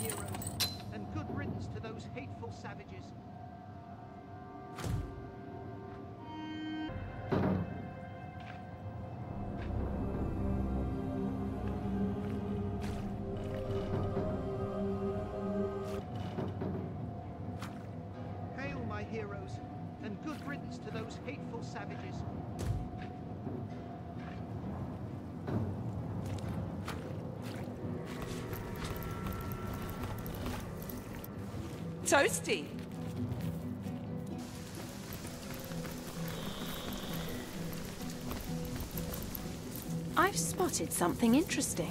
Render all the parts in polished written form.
heroes, and good riddance to those hateful savages. Hail, my heroes, and good riddance to those hateful savages. Toasty. I've spotted something interesting.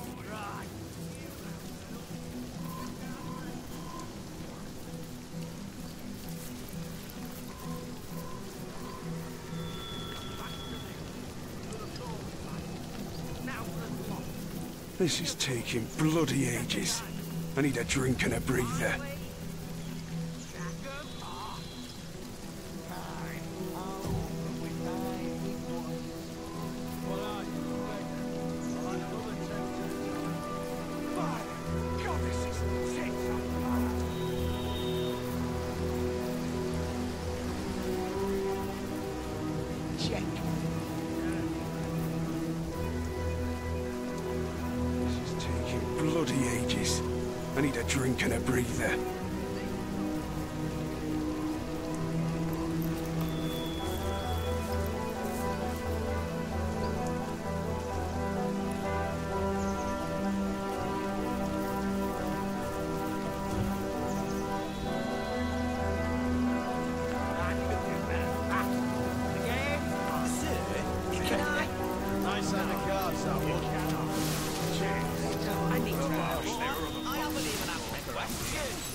This is taking bloody ages. I need a drink and a breather. Bloody ages. I need a drink and a breather.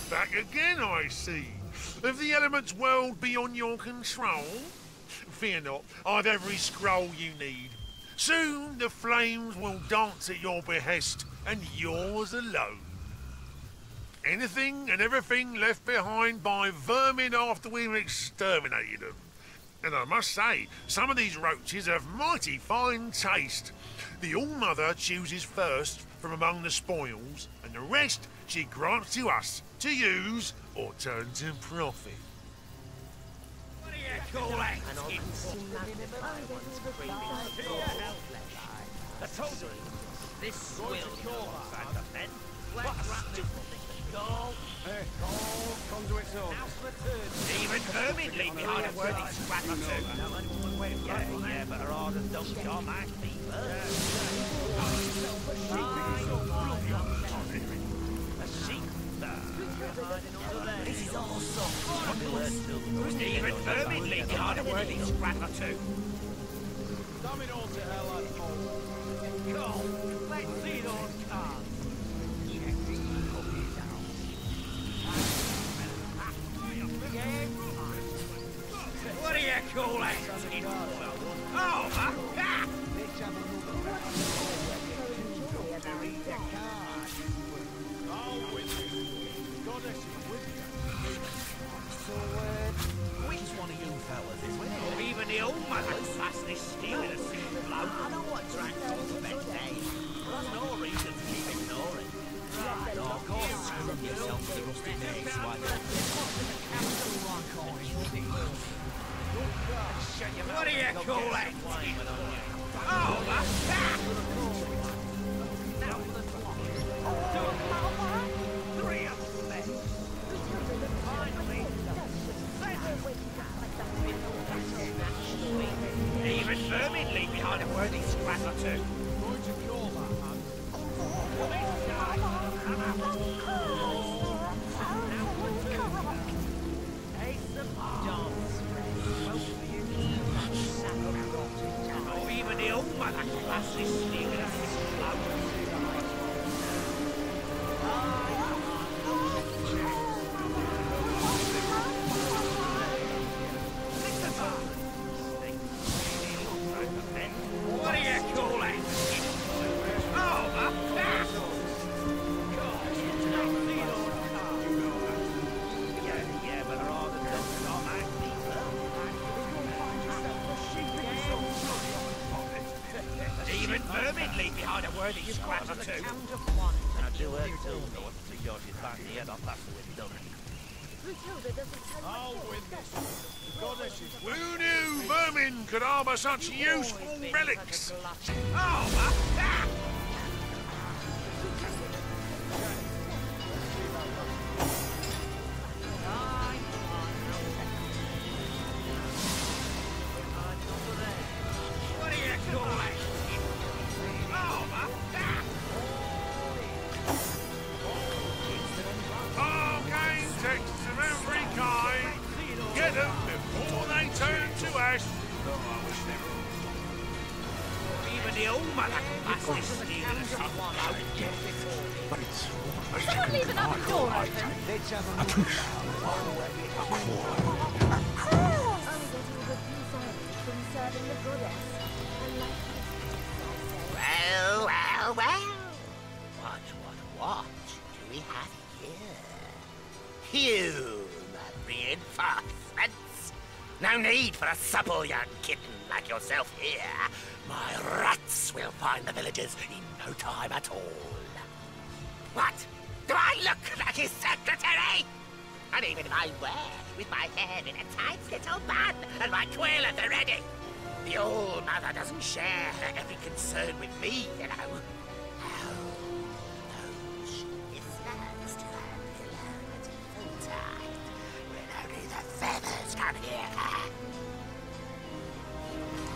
Back again, I see. If the elements world beyond your control, fear not, I've every scroll you need. Soon the flames will dance at your behest, and yours alone. Anything and everything left behind by vermin after we've exterminated them. And I must say, some of these roaches have mighty fine taste. The All-Mother chooses first from among the spoils, and the rest she grants to us to use or turn to profit. What do you call that? The total. This will not then. What a goal. Even vermin leave behind a worthy scrap or two. Yeah, but her ardent don't jar my fever. A sheep. This is awesome. Even vermin leave behind a worthy scrap or two. Damn it all to hell, Come, let's see those cards. What do you call that? Oh, huh? Which one of you fellas is with it? Or even the old man that's fastly stealing a single blow. I know what dragged on the bed day. There's no reason to keep ignoring. Right, of course, screw yourself to the rusty nails, why not? What do you call that? Oh, that! Now for the three of them. Finally. Even vermin leave behind a worthy scrap or two. Going to call that, man. Oh, even the old man that class is stealing us his flowers. What do you call it? Oh, that! Yeah, but there are the dogs on that even vermin leave behind a worthy scrap or two. do her too. I want to see George's back the head off after we've done it. Who knew vermin could harbour such useful relics? Oh, my... What are you doing? Oh, my... Arcane texts of every kind. Get them before they turn to ash. Even the old mother can pass this stealing a seat blow. But it's... Someone leave another door open. A push. A claw. Well. What do we have here? Human reinforcements. No need for a supple young kitten like yourself here. My rats will find the villagers in no time at all. What? Do I look like his secretary? And even if I were, with my hair in a tight little bun and my quill at the ready, the old mother doesn't share her every concern with me, you know. No, she whispers to her pillow at full tide, when only the feathers can hear her.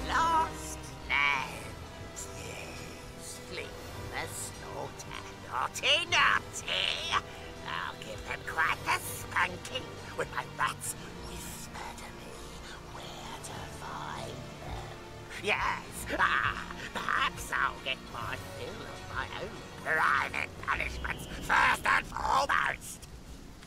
Lost lands, yes, flee the slaughter, naughty. I'll give them quite the spanking when my rats whisper to me where to find them. Yes, perhaps I'll get my fill of my own private punishments first and foremost.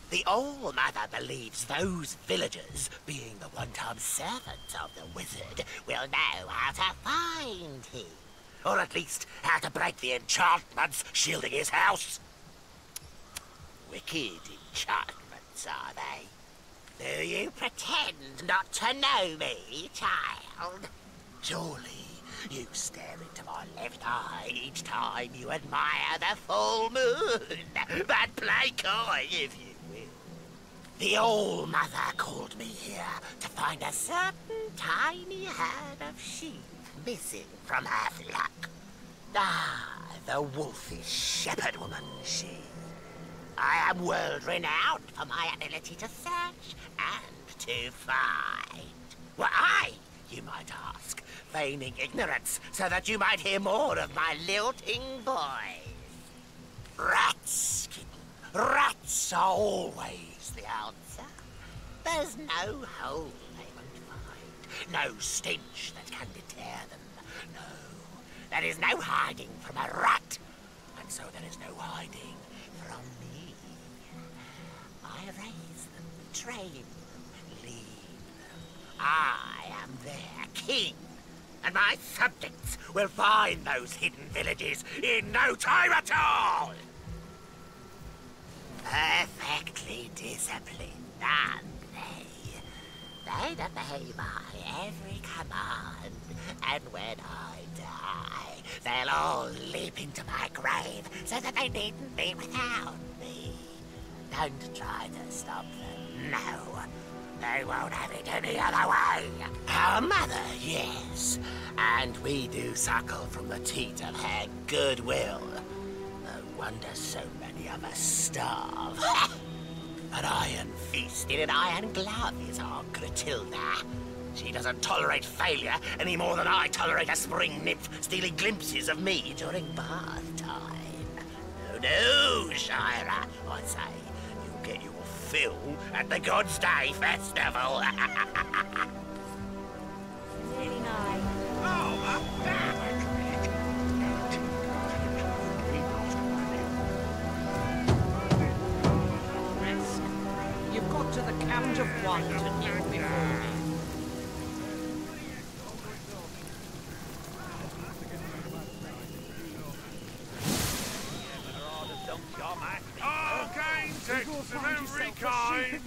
The All Mother believes those villagers, being the one-time servants of the wizard, will know how to find him. Or at least how to break the enchantments shielding his house. Wicked enchantments, are they? Do you pretend not to know me, child? Surely you stare into my left eye each time you admire the full moon. But play coy if you will. The All Mother called me here to find a certain tiny herd of sheep missing from her flock. The wolfish shepherd woman, she. I am world-renowned for my ability to search and to find. Why, you might ask, feigning ignorance so that you might hear more of my lilting voice. Rats, kitten. Rats are always the answer. There's no hole they won't find, no stench that can deter them. No, there is no hiding from a rat, and so there is no hiding from me. I raise them, train them, lead them. I am their king, and my subjects will find those hidden villages in no time at all. Perfectly disciplined, aren't they? They obey my every command, and when I die, they'll all leap into my grave so that they needn't be without me. Don't try to stop them, no. They won't have it any other way. Our mother, yes, and we do suckle from the teat of her goodwill. No wonder so many of us starve. An iron fist in an iron glove is our Grtilda. She doesn't tolerate failure any more than I tolerate a spring nymph stealing glimpses of me during bath time. No, Shira, I say, you'll get your fill at the God's Day Festival. Really nice. Oh, my back! You've got to the count of one to kneel before me. Arcane texts of every kind.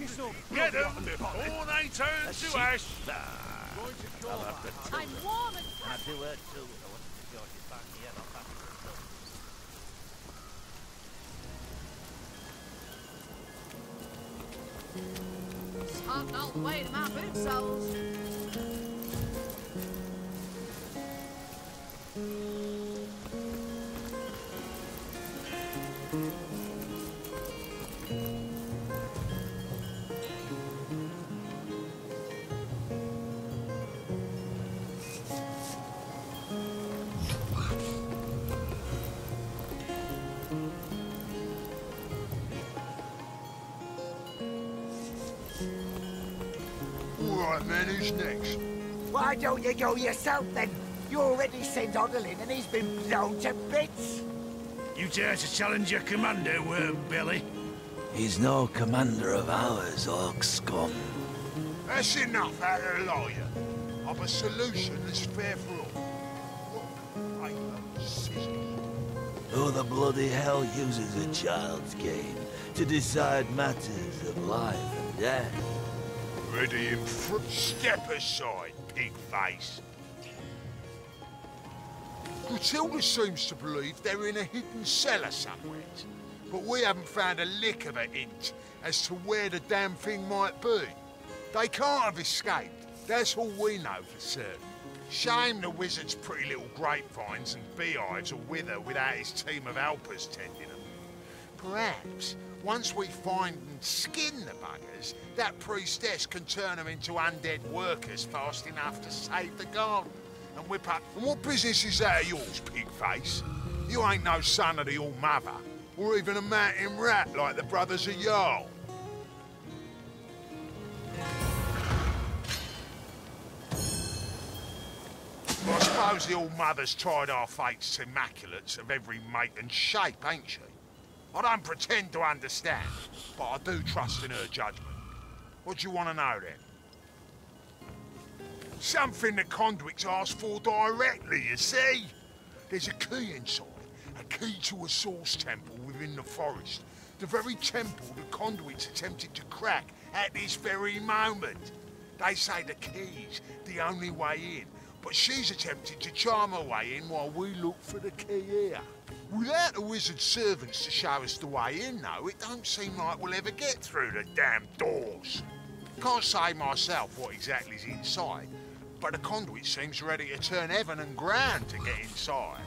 Get them before they turn to ash. I'm warm and I do her too. I want to see George's back the head off after Way to my boot soles. Alright, man, who's next? Why don't you go yourself then? You already sent Odilin and he's been blown to bits. You dare to challenge your commander, worm belly? He's no commander of ours, orc scum. That's enough out of the lawyer. I've a solution that's fair for all. What? Paper, scissors. Who the bloody hell uses a child's game to decide matters of life and death? Ready in front. Step aside, pig face. Matilda seems to believe they're in a hidden cellar somewhere, but we haven't found a lick of a hint as to where the damn thing might be. They can't have escaped. That's all we know for certain. Shame the wizard's pretty little grapevines and beehives will wither without his team of helpers tending them. Perhaps, once we find and skin the buggers, that priestess can turn them into undead workers fast enough to save the garden and whip up. And what business is that of yours, pig face? You ain't no son of the All-Mother, or even a mountain rat like the brothers of Jarl. I suppose the All-Mother's tried our fates immaculates of every make and shape, ain't she? I don't pretend to understand, but I do trust in her judgment. What do you want to know, then? Something the conduits asked for directly, you see? There's a key inside, a key to a source temple within the forest. The very temple the conduits attempted to crack at this very moment. They say the key's the only way in, but she's attempted to charm her way in while we look for the key here. Without the wizard's servants to show us the way in, though, it don't seem like we'll ever get through the damn doors. Can't say myself what exactly's inside, but the conduit seems ready to turn heaven and ground to get inside.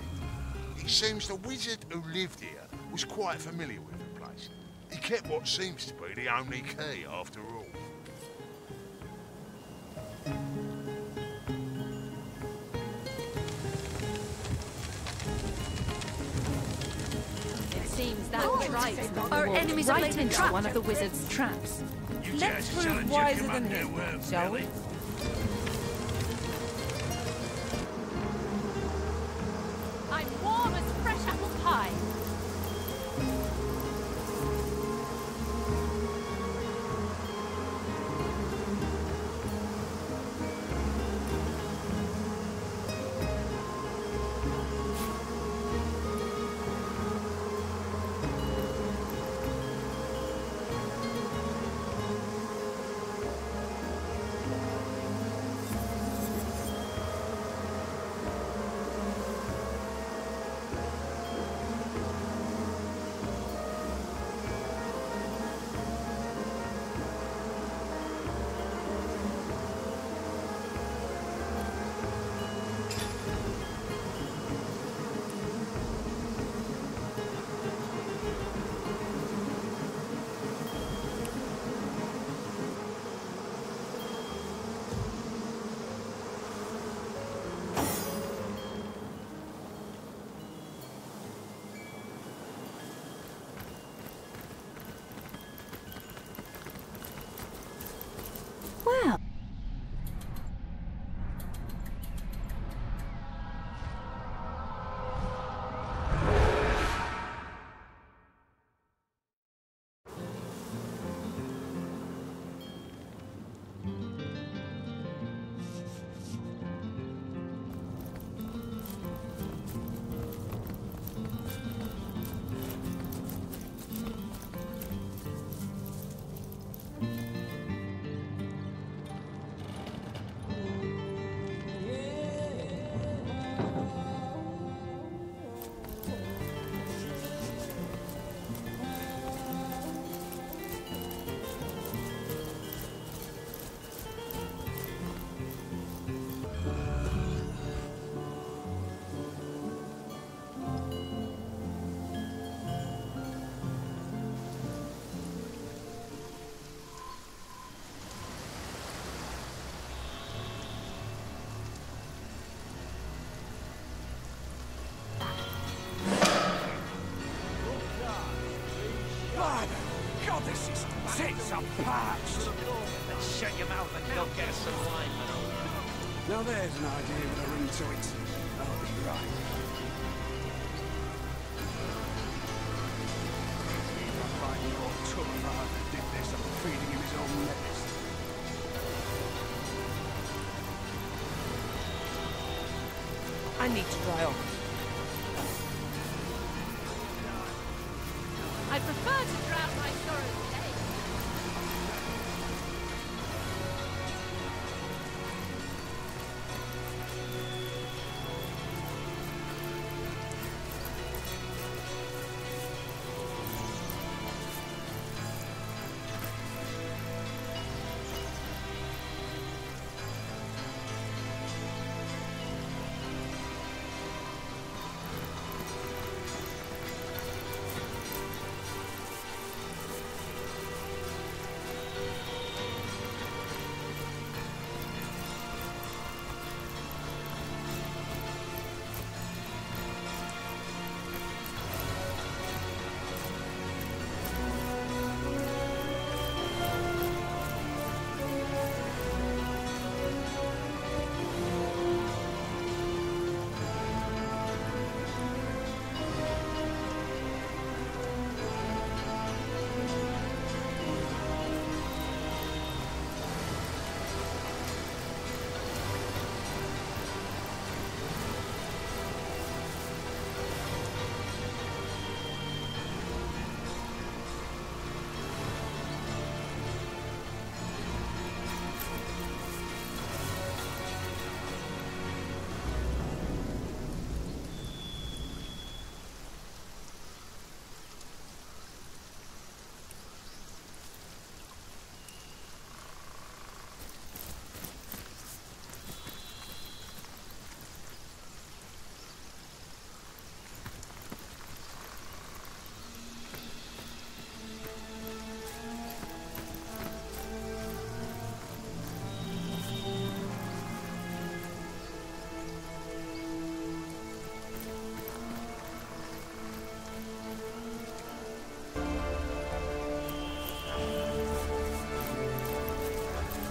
It seems the wizard who lived here was quite familiar with the place. He kept what seems to be the only key, after all. Seems that right. Our enemies are laid in trap. One of the wizard's traps. You dare to challenge your commander, worm belly? I'm warm as fresh apple pie. parched. Then shut your mouth and go get us some wine, man. Now there's an idea with a ring to it. I'll be right. Not like your tough father did this. I'm feeding him his own nest. I need to dry off. I prefer to drown my sorrows today.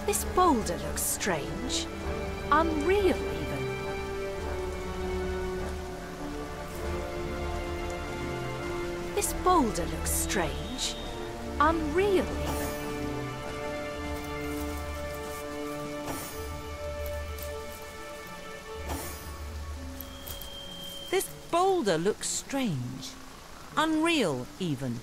This boulder looks strange. Unreal, even. This boulder looks strange. Unreal, even. This boulder looks strange. Unreal, even.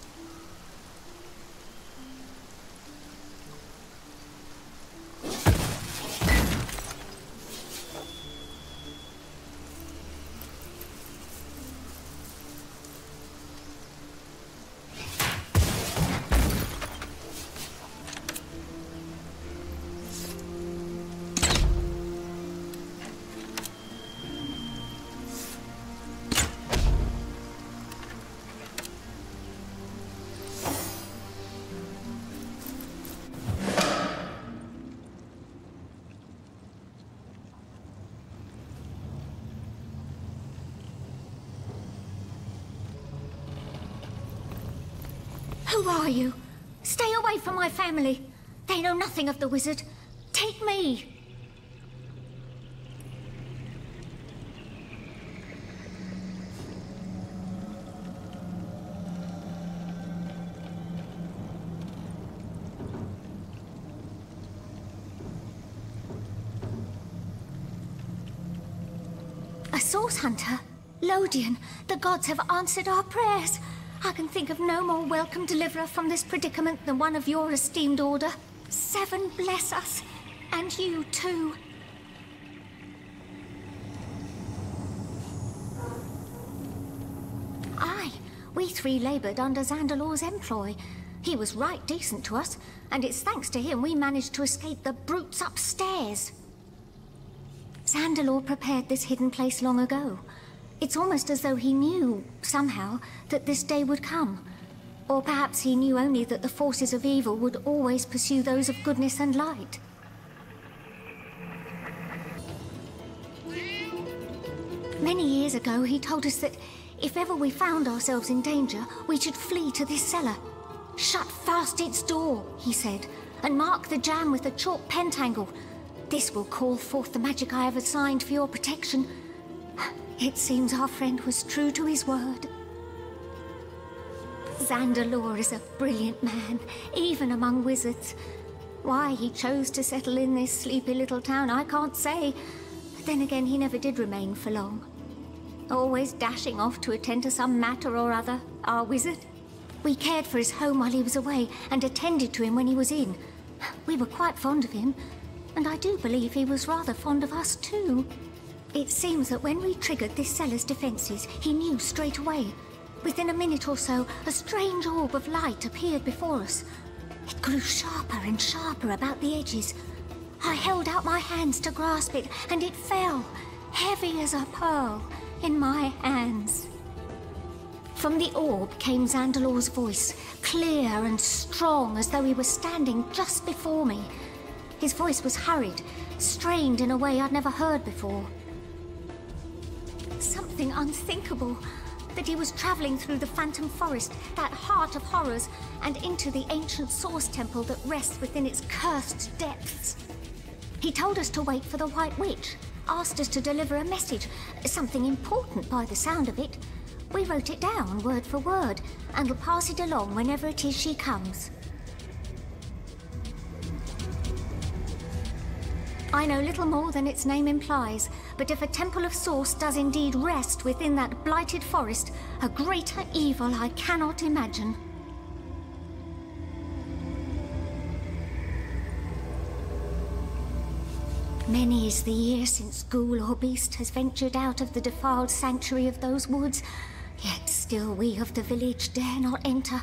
Who are you? Stay away from my family. They know nothing of the wizard. Take me. A source hunter? Lodian, the gods have answered our prayers. I can think of no more welcome deliverer from this predicament than one of your esteemed order. Seven bless us, and you too. Aye, we three laboured under Zandalor's employ. He was right decent to us, and it's thanks to him we managed to escape the brutes upstairs. Zandalor prepared this hidden place long ago. It's almost as though he knew, somehow, that this day would come. Or perhaps he knew only that the forces of evil would always pursue those of goodness and light. Many years ago, he told us that if ever we found ourselves in danger, we should flee to this cellar. Shut fast its door, he said, and mark the jam with a chalk pentangle. This will call forth the magic I have assigned for your protection. It seems our friend was true to his word. Zandalore is a brilliant man, even among wizards. Why he chose to settle in this sleepy little town, I can't say. But then again, he never did remain for long. Always dashing off to attend to some matter or other, our wizard. We cared for his home while he was away and attended to him when he was in. We were quite fond of him, and I do believe he was rather fond of us too. It seems that when we triggered this cellar's defenses, he knew straight away. Within a minute or so, a strange orb of light appeared before us. It grew sharper and sharper about the edges. I held out my hands to grasp it, and it fell, heavy as a pearl, in my hands. From the orb came Zandalore's voice, clear and strong, as though he were standing just before me. His voice was hurried, strained in a way I'd never heard before. Something unthinkable. That he was traveling through the Phantom Forest, that heart of horrors, and into the ancient Source Temple that rests within its cursed depths. He told us to wait for the White Witch, asked us to deliver a message, something important by the sound of it. We wrote it down, word for word, and will pass it along whenever it is she comes. I know little more than its name implies, but if a Temple of Source does indeed rest within that blighted forest, a greater evil I cannot imagine. Many is the year since ghoul or beast has ventured out of the defiled sanctuary of those woods, yet still we of the village dare not enter.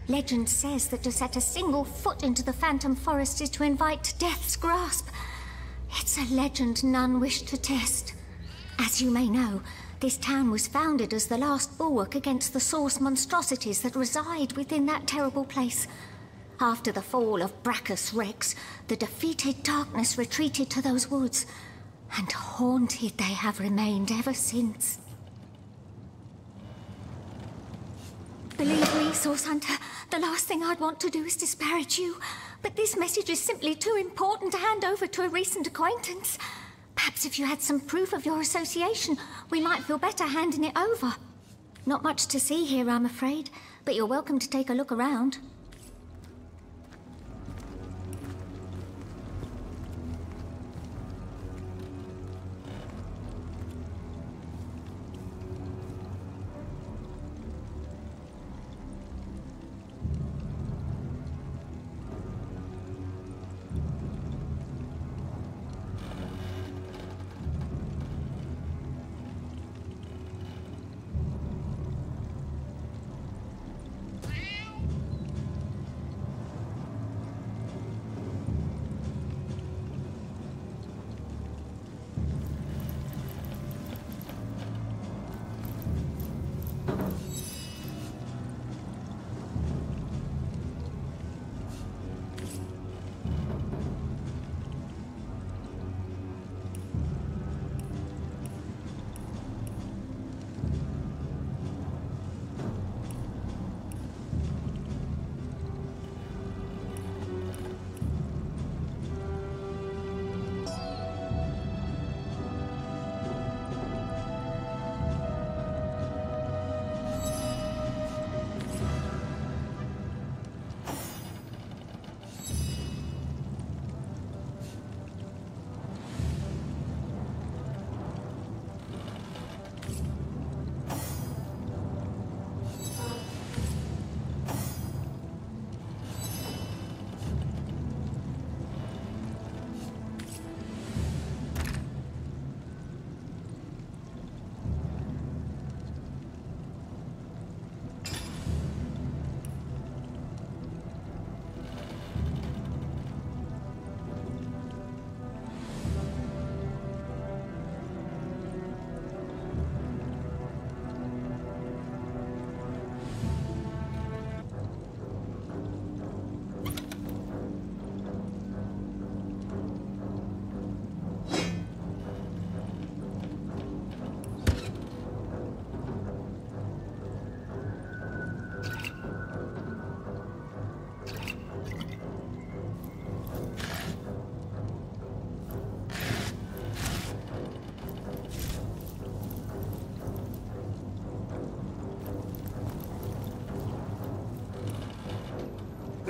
Legend says that to set a single foot into the Phantom Forest is to invite death's grasp. It's a legend none wish to test. As you may know, this town was founded as the last bulwark against the Source monstrosities that reside within that terrible place. After the fall of Brachus Rex, the defeated darkness retreated to those woods, and haunted they have remained ever since. Believe me, Source Hunter, the last thing I'd want to do is disparage you, but this message is simply too important to hand over to a recent acquaintance. Perhaps if you had some proof of your association, we might feel better handing it over. Not much to see here, I'm afraid, but you're welcome to take a look around.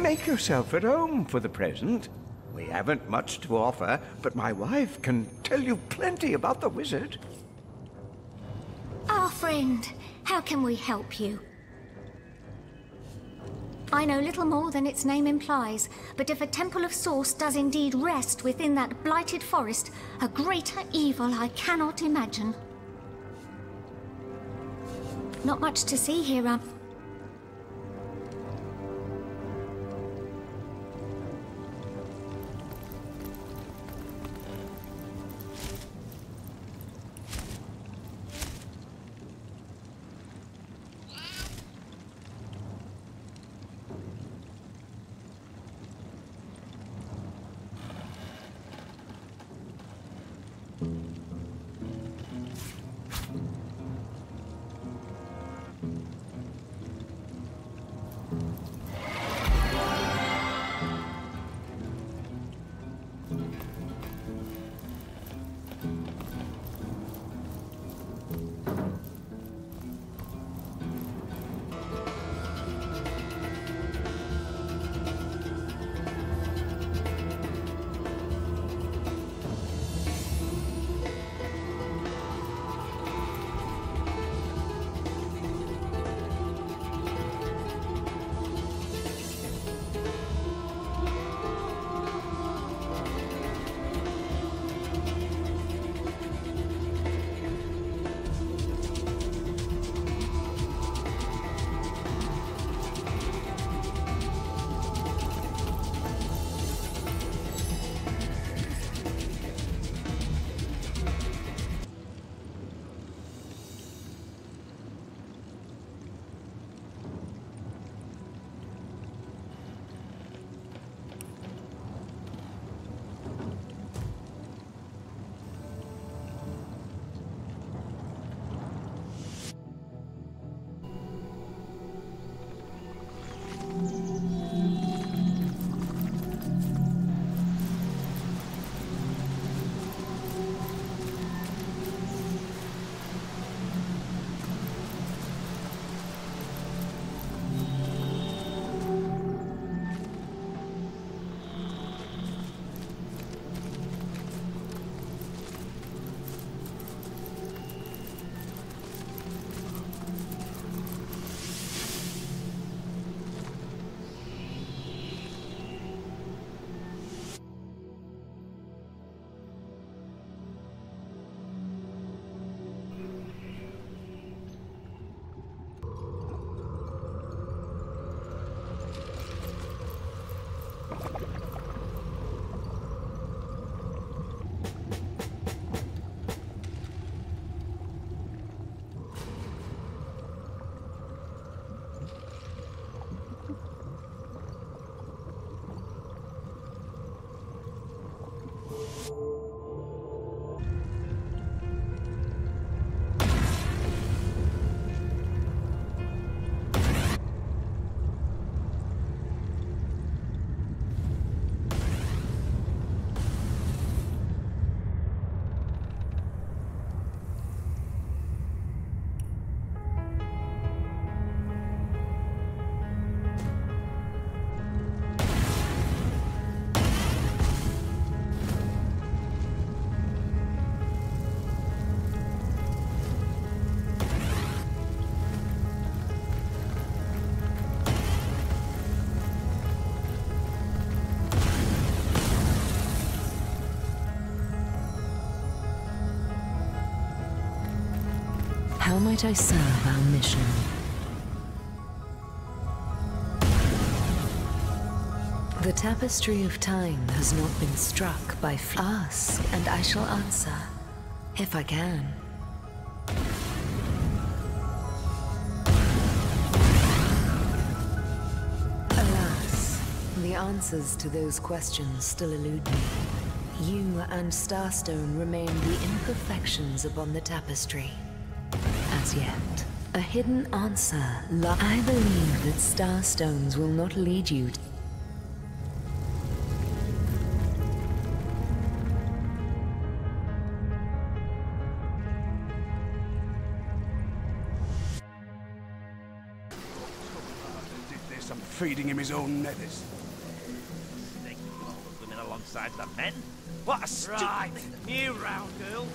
Make yourself at home for the present. We haven't much to offer, but my wife can tell you plenty about the wizard. Our friend, how can we help you? I know little more than its name implies, but if a temple of source does indeed rest within that blighted forest, a greater evil I cannot imagine. Not much to see here, How might I serve our mission? The tapestry of time has not been struck by ask, and I shall answer, if I can. Alas, the answers to those questions still elude me. You and Starstone remain the imperfections upon the tapestry. As yet, a hidden answer. I believe that Starstones will not lead you to I'm feeding him his own nethers. Thinking all the women alongside the men? What a stupid thing. New round, girl.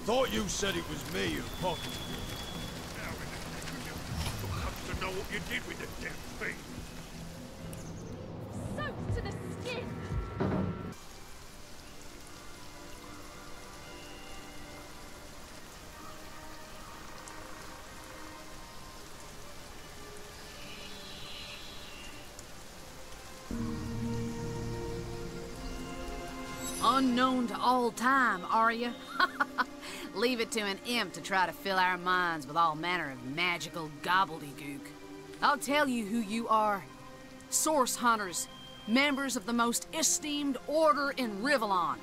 Thought you said it was me who pocketed it. To know what you did with the damn thing. Soaked to the skin! Unknown to all time, are you? Leave it to an imp to try to fill our minds with all manner of magical gobbledygook. I'll tell you who you are. Source hunters, members of the most esteemed order in Rivellon.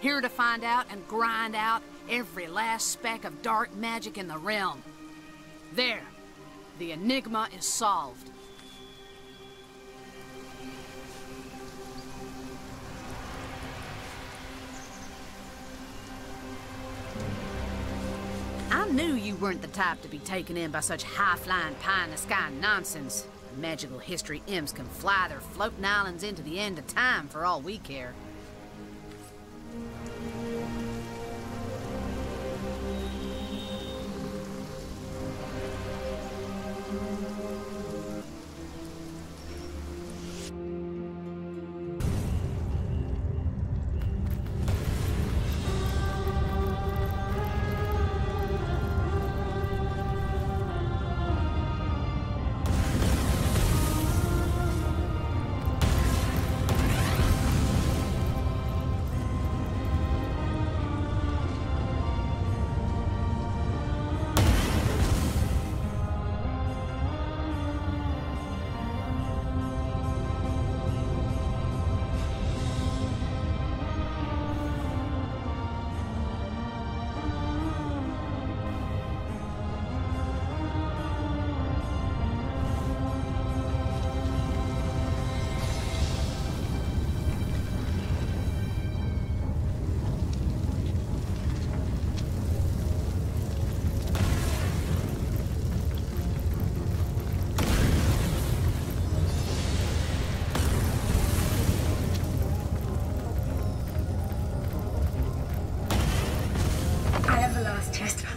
Here to find out and grind out every last speck of dark magic in the realm. There, the enigma is solved. I knew you weren't the type to be taken in by such high-flying, pie-in-the-sky nonsense. Magical history imps can fly their floating islands into the end of time for all we care.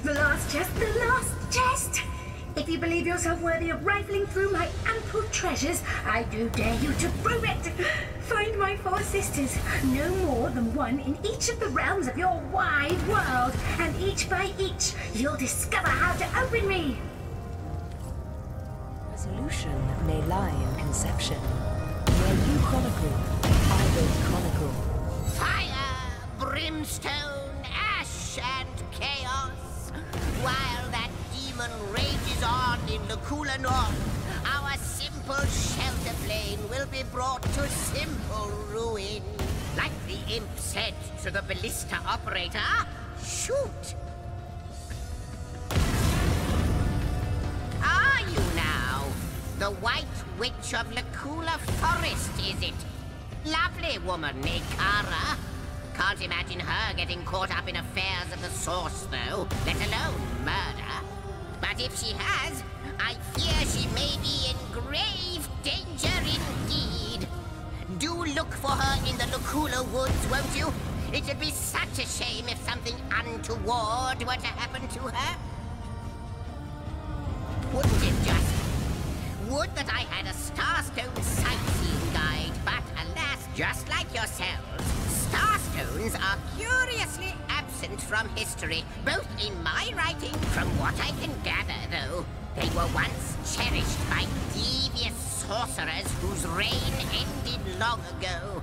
The last chest! If you believe yourself worthy of rifling through my ample treasures, I do dare you to prove it! Find my 4 sisters, no more than one in each of the realms of your wide world, and each by each, you'll discover how to open me! Resolution may lie in conception. Where you chronicle, I will chronicle. Fire, brimstone, ash, and chaos! While that demon rages on in the cooler north, our simple shelter plane will be brought to simple ruin. Like the imp said to the ballista operator, shoot! Are you now? The White Witch of Lacula Forest, is it? Lovely woman, Ikara. Can't imagine her getting caught up in affairs of the source, though, let alone murder. But if she has, I fear she may be in grave danger indeed. Do look for her in the Lacula woods, won't you? It'd be such a shame if something untoward were to happen to her. Wouldn't it just? Would that I had a Starstone sightseeing guide, but alas, just like yourselves, Starstones are curiously absent from history, both in my writing, from what I can gather, though. They were once cherished by devious sorcerers whose reign ended long ago.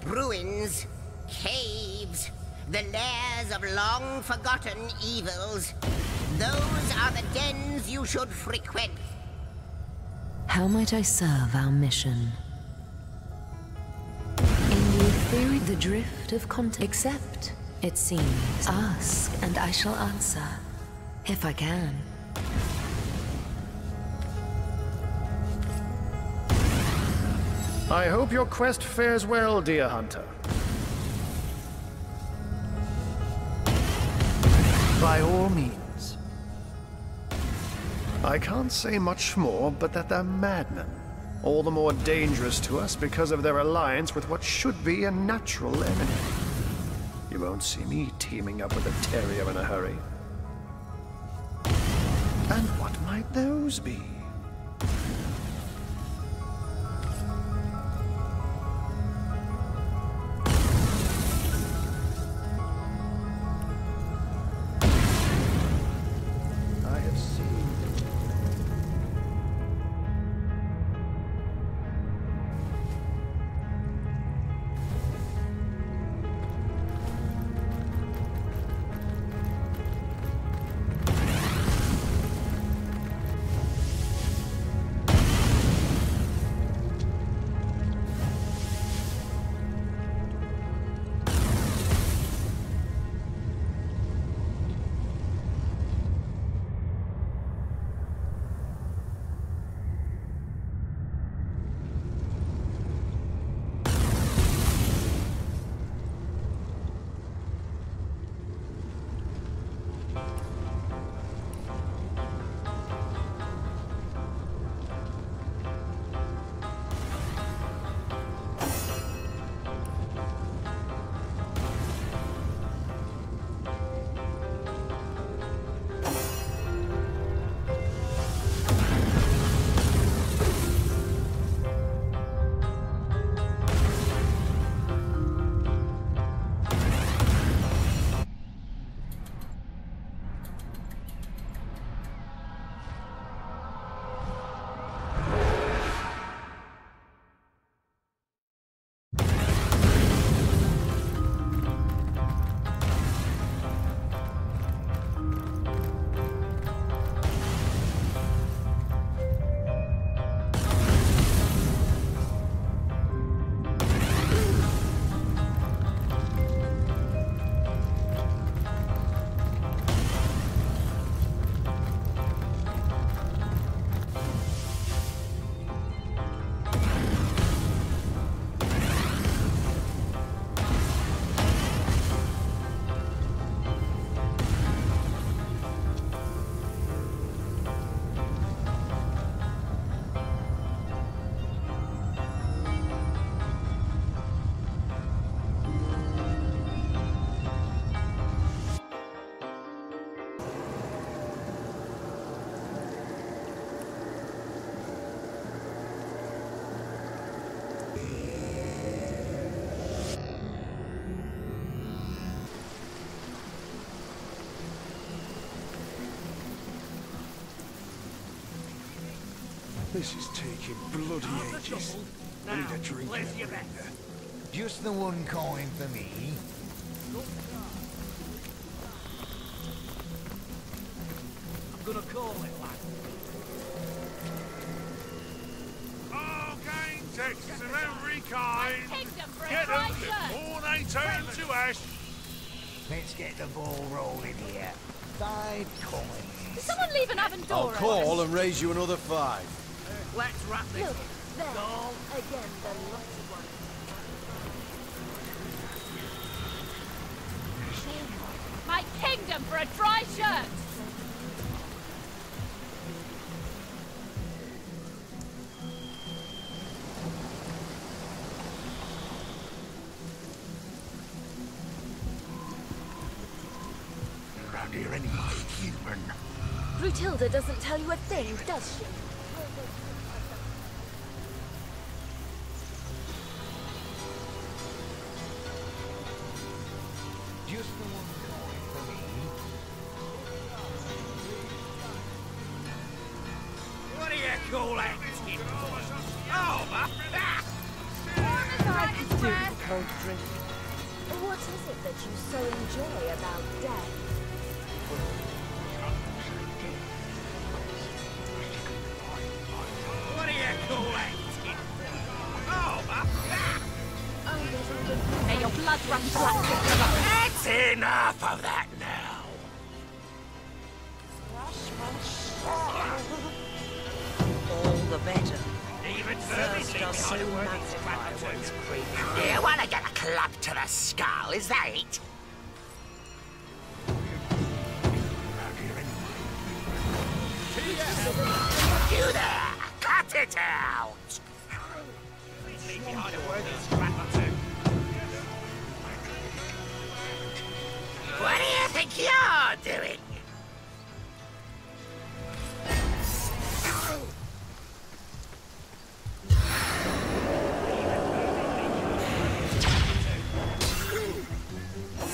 Ruins, caves, the lairs of long-forgotten evils. Those are the dens you should frequent. How might I serve our mission? In the ethereal, the drift of content, except It seems. Ask, and I shall answer. If I can. I hope your quest fares well, dear hunter. By all means. I can't say much more, but that they're madmen. All the more dangerous to us because of their alliance with what should be a natural enemy. You won't see me teaming up with a terrier in a hurry. And what might those be? This is taking bloody ages. I need a drink and a breather. Just the one coin for me. I'm gonna call it, lad. Oh, gain texts of every kind. Get them before they turn to ash. Let's get the ball rolling here. 5 coins. Did someone leave an oven door I'll call open? and raise you another 5. Let's wrap this. Look, there. Again, the lucky one. My kingdom for a dry shirt! Around here anybody human? Brutilda doesn't tell you a thing, does she? Just the one coin for me. What do you call that? Oh, my... I could do with a cold drink. What is it that you so enjoy about death? What do you call that? Oh, my... May your blood run black. That's enough of that now. All the better. Even Thirst does so magnify one's craving. You want to get a club to the skull, is that it? You there! Cut it out! Leave behind a worthy scrap or two. What do you think you're doing?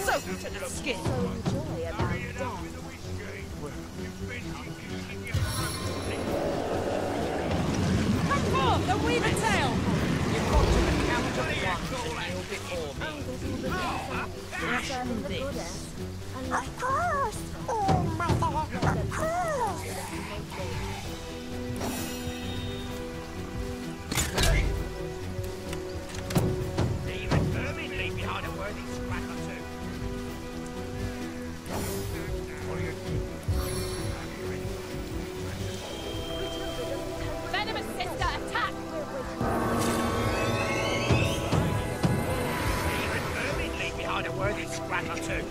Soaked to the skin. Enjoy about death. Oh, the weaver tail! You've got to the count of one to kneel before me. Serving the goddess. And Of course! Oh, mother, of course! Even vermin leave behind a worthy scrap or two. Venomous sister, attack! Even vermin leave behind a worthy scrap or two.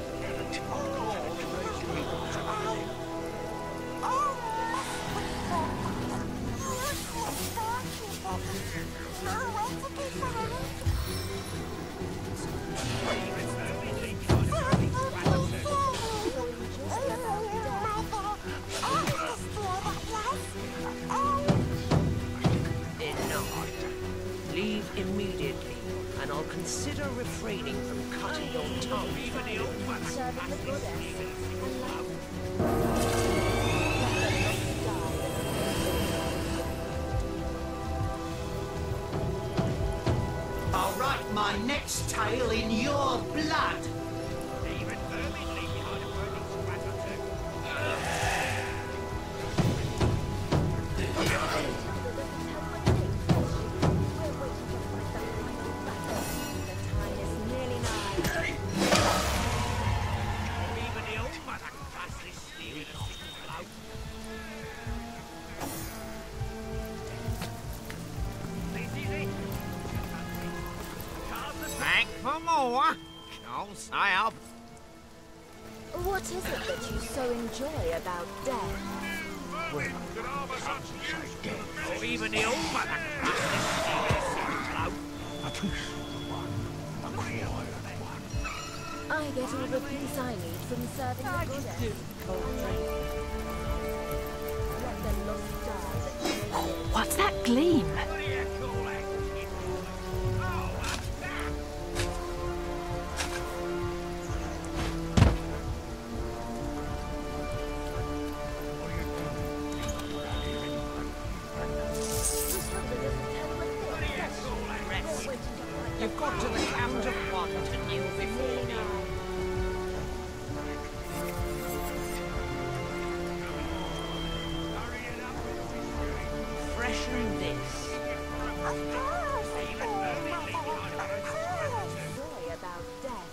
Enough. Leave immediately, and I'll consider refraining from cutting your tongue. Even the old one. Serving the goddess. I'll write my next tale in your blood. Even vermin leave behind a worthy scrap or two. Even the old one can pass this steel in a single blow. Thank for more. Don't say up. What is it that you so enjoy about death? Or even the old one can pass this steel in a single blow. I get all the peace I need from serving the goddess. Let the lost die that they may live. What's that gleam? You've got to the count of one to kneel before me. Freshen this. Of course! Oh, mother, of course! Joy about death.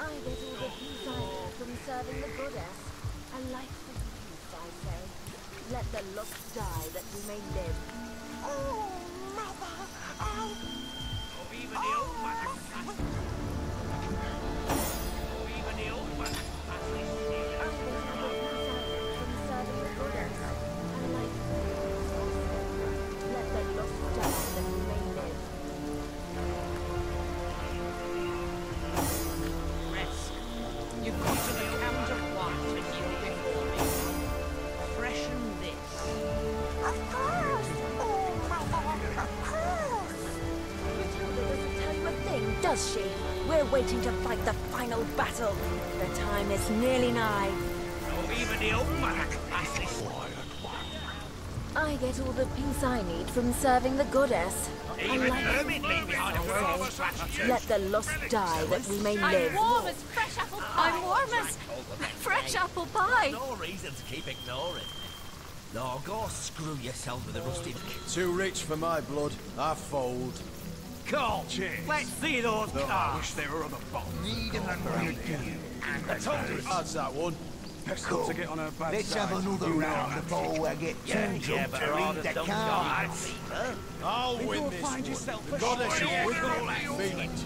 I get all the peace I need from serving the goddess. A life for peace, I say. Let the lost die that we may live. Oh, mother, Even the old one can pass. Even the old one can pass this steel in a I get all the peace I need from serving the goddess. A life for peace, I say. Let the lost die that we may live. Rest. You've got to the count of one to kneel before me. Freshen this. of course! Oh, mother, of course! Matilda doesn't tell you a thing, does she? We're waiting to fight the final battle. The time is nearly nigh. Or even the old one can pass this. I get all the peace I need from serving the goddess. A Even life for vermin leave peace, behind a I worthy say. scrap or two. Let the lost die that we may live. warm as fresh apple pie. I'm warm as fresh apple pie. No reason to keep ignoring. No, go screw yourself with a rusty... Too rich for my blood. I fold. Cool. Cheers. Let's see those Though I cards. wish there were other bottles. Need an ingredient. I told you. How's that one? Cool. To get on a bad Let's side. have another round before I get too drunk to read the cards. I'll win this one. The goddess is with me. Phoenix.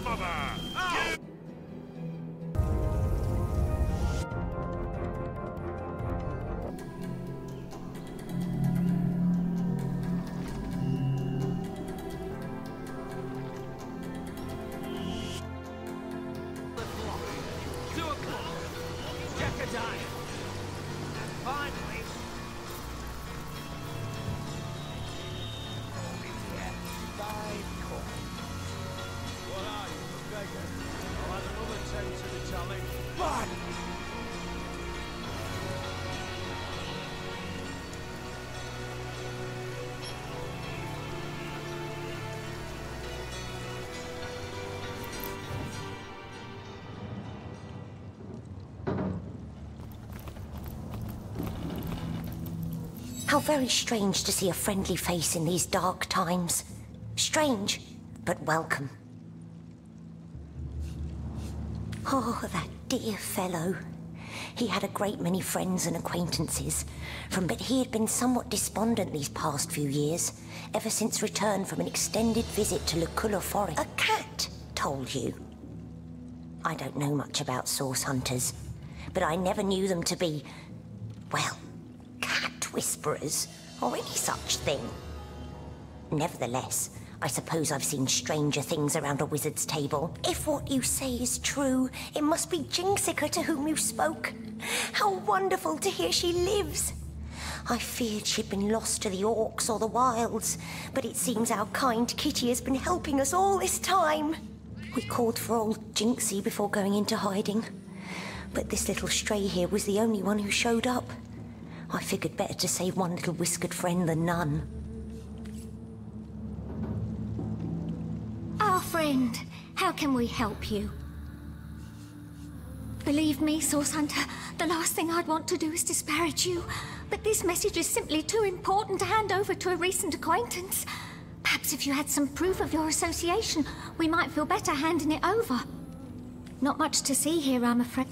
How very strange to see a friendly face in these dark times. Strange, but welcome. Oh, that dear fellow. He had a great many friends and acquaintances, but he had been somewhat despondent these past few years, ever since return from an extended visit to Luculla Forest. A cat told you. I don't know much about source hunters, but I never knew them to be, well, cat whisperers, or any such thing. Nevertheless, I suppose I've seen stranger things around a wizard's table. If what you say is true, it must be Jinxica to whom you spoke. How wonderful to hear she lives. I feared she'd been lost to the orcs or the wilds, but it seems our kind Kitty has been helping us all this time. We called for old Jinxie before going into hiding, but this little stray here was the only one who showed up. I figured better to save one little whiskered friend than none. Our friend, how can we help you? Believe me, Source Hunter, the last thing I'd want to do is disparage you, but this message is simply too important to hand over to a recent acquaintance. Perhaps if you had some proof of your association, we might feel better handing it over. Not much to see here, I'm afraid.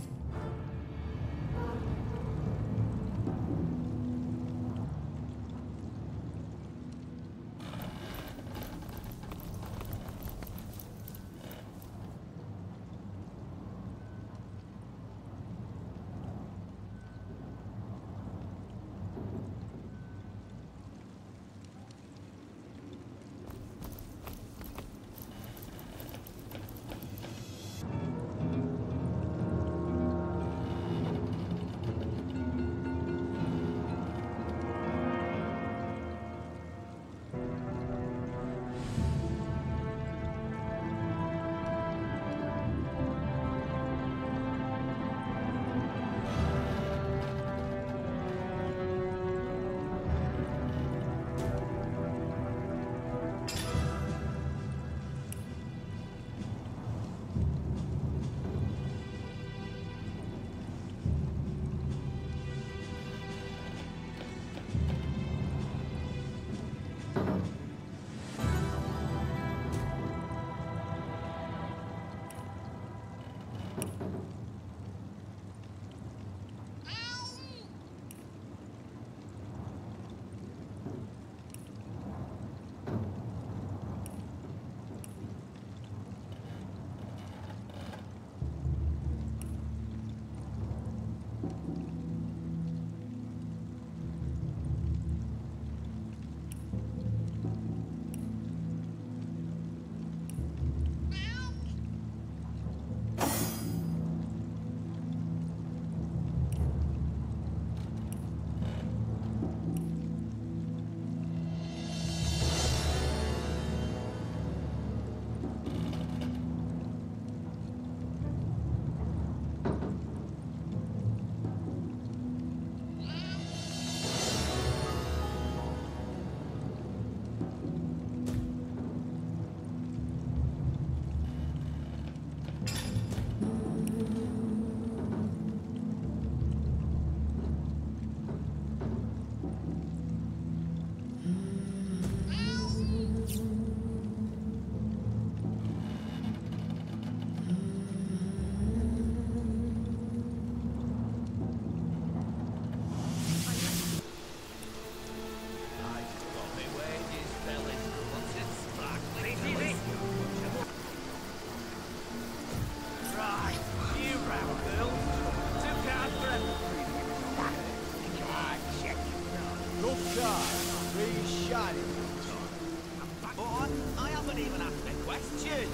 shot him one time. But I haven't even asked a question.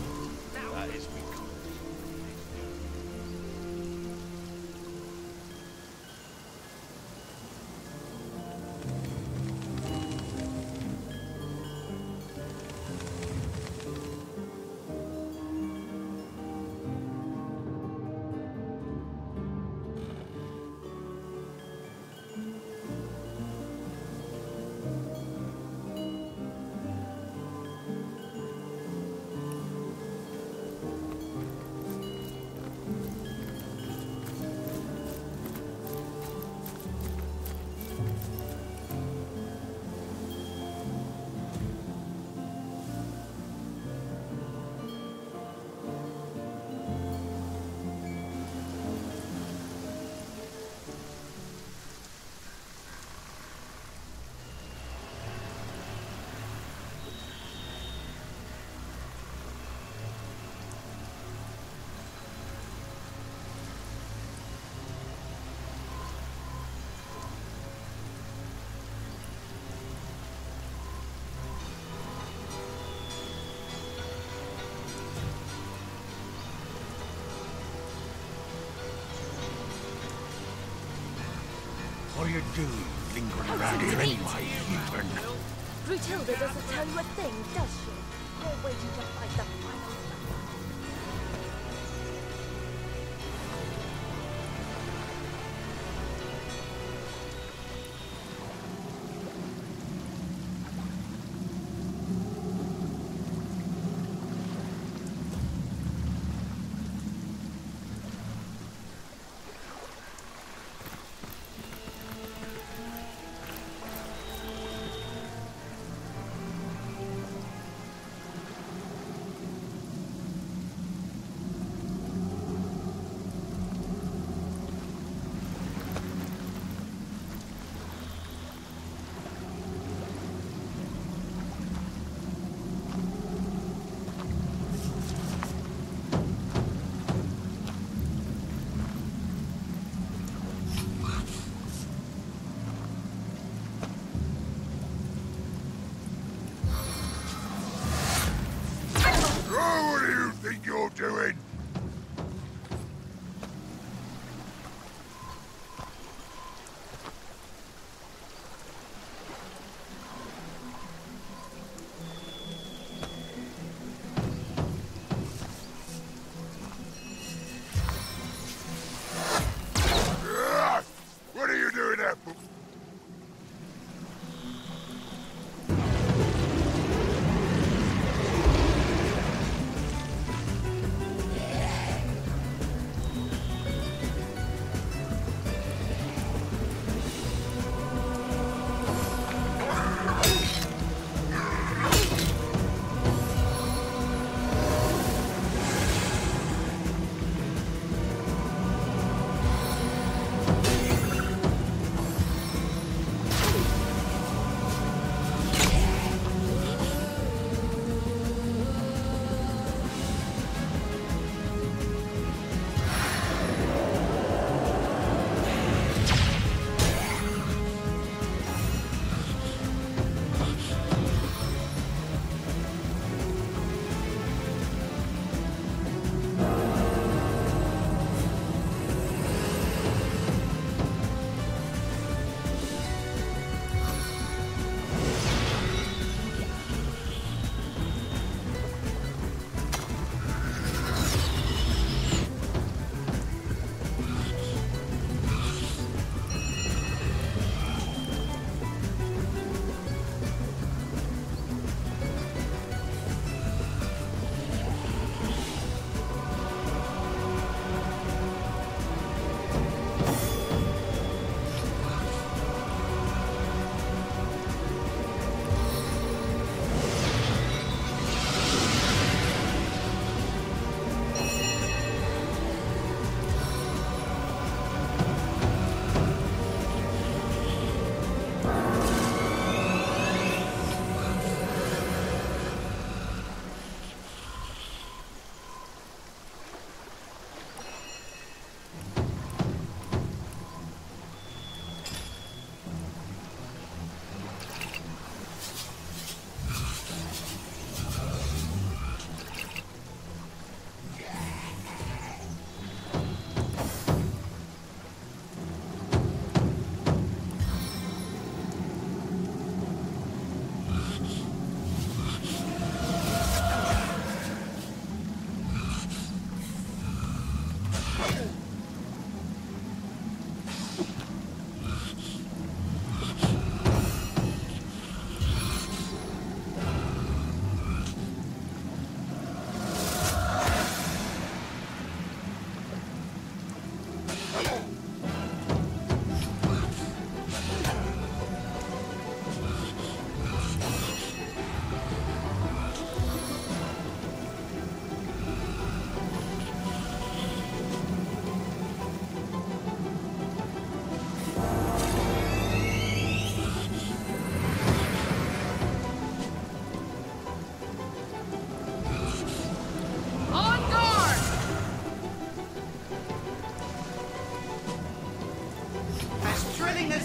Now, that is because... What are you doing, lingering around here anyway, heathen? Brutilda doesn't tell you a thing, does she? You're waiting to fight the final.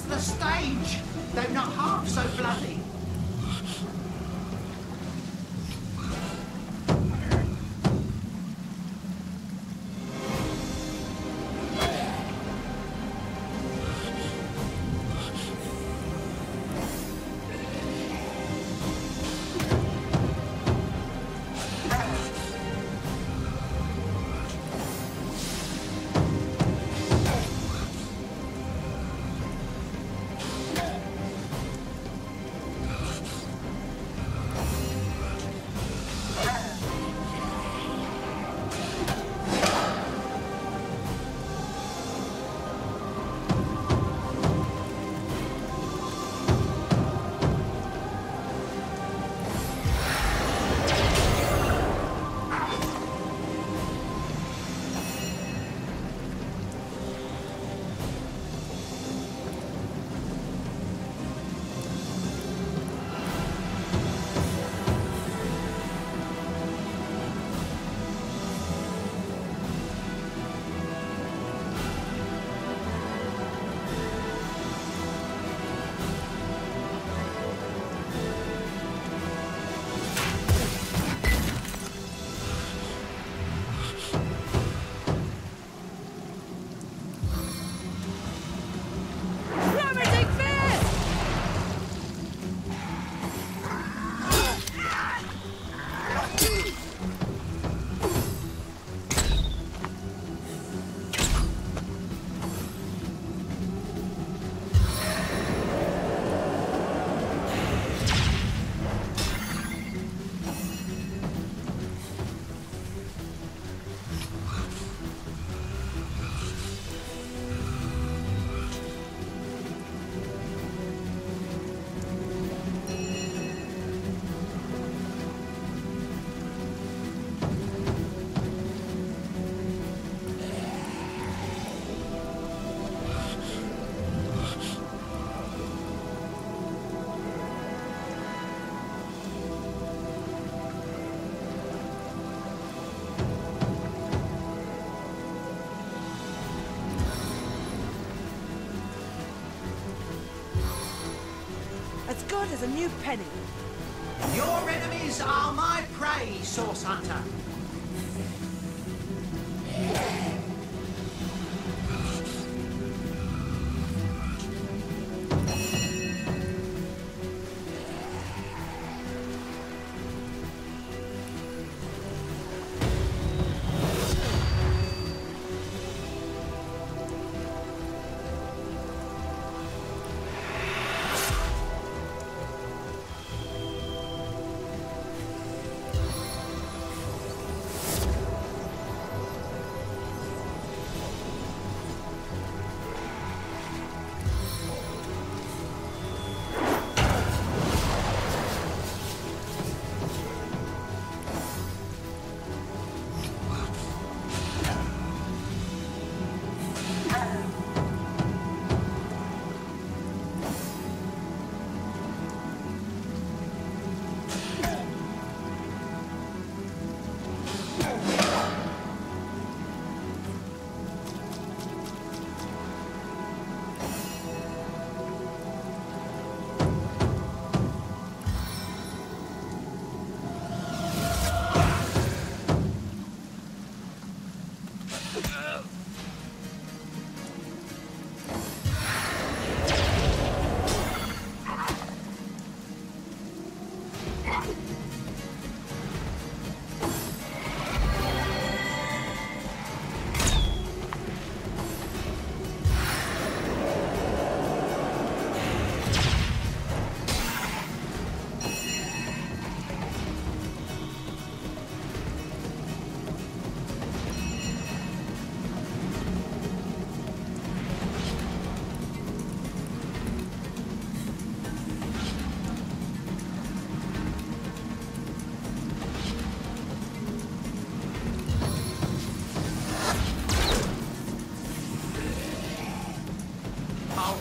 The stage, though not half so bloody. As good as a new penny. Your enemies are my prey, Source Hunter.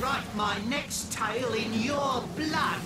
write my next tale in your blood.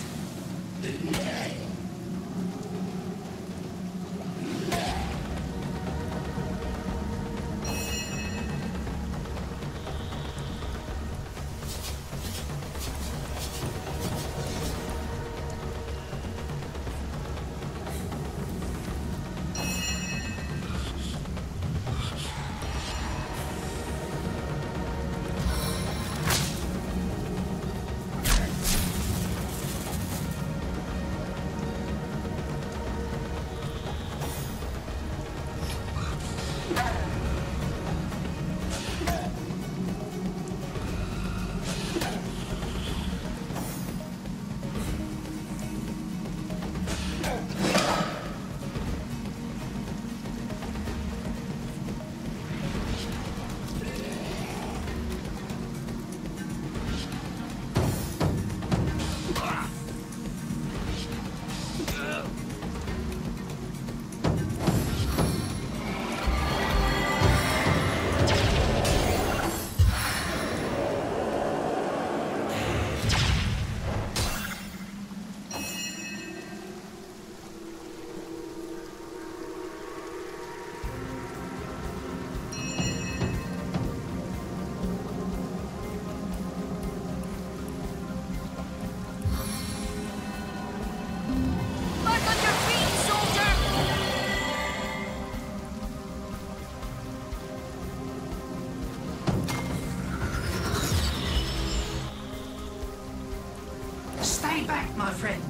Stay back, my friend.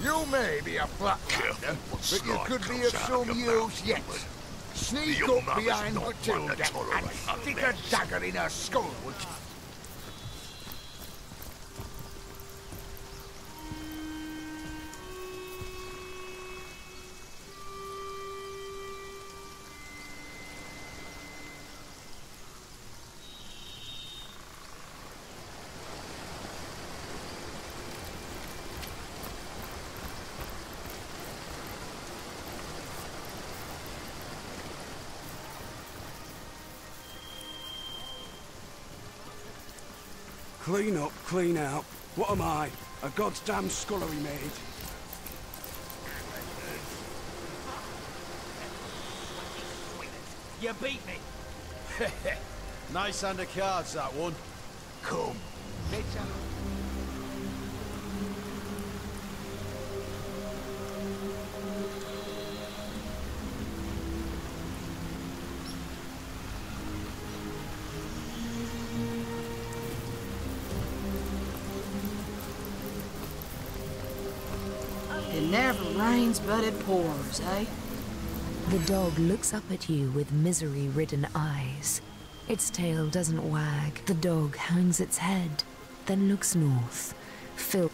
You may be a flatlander, but you could be of some use yet. Sneak up behind Matilda and stick a dagger in her skull. Clean up, clean out. What am I? A god's damn scullery maid? You beat me. Nice hand of cards, that one. Come. It never rains, but it pours, eh? The dog looks up at you with misery-ridden eyes. Its tail doesn't wag. The dog hangs its head, then looks north, filled.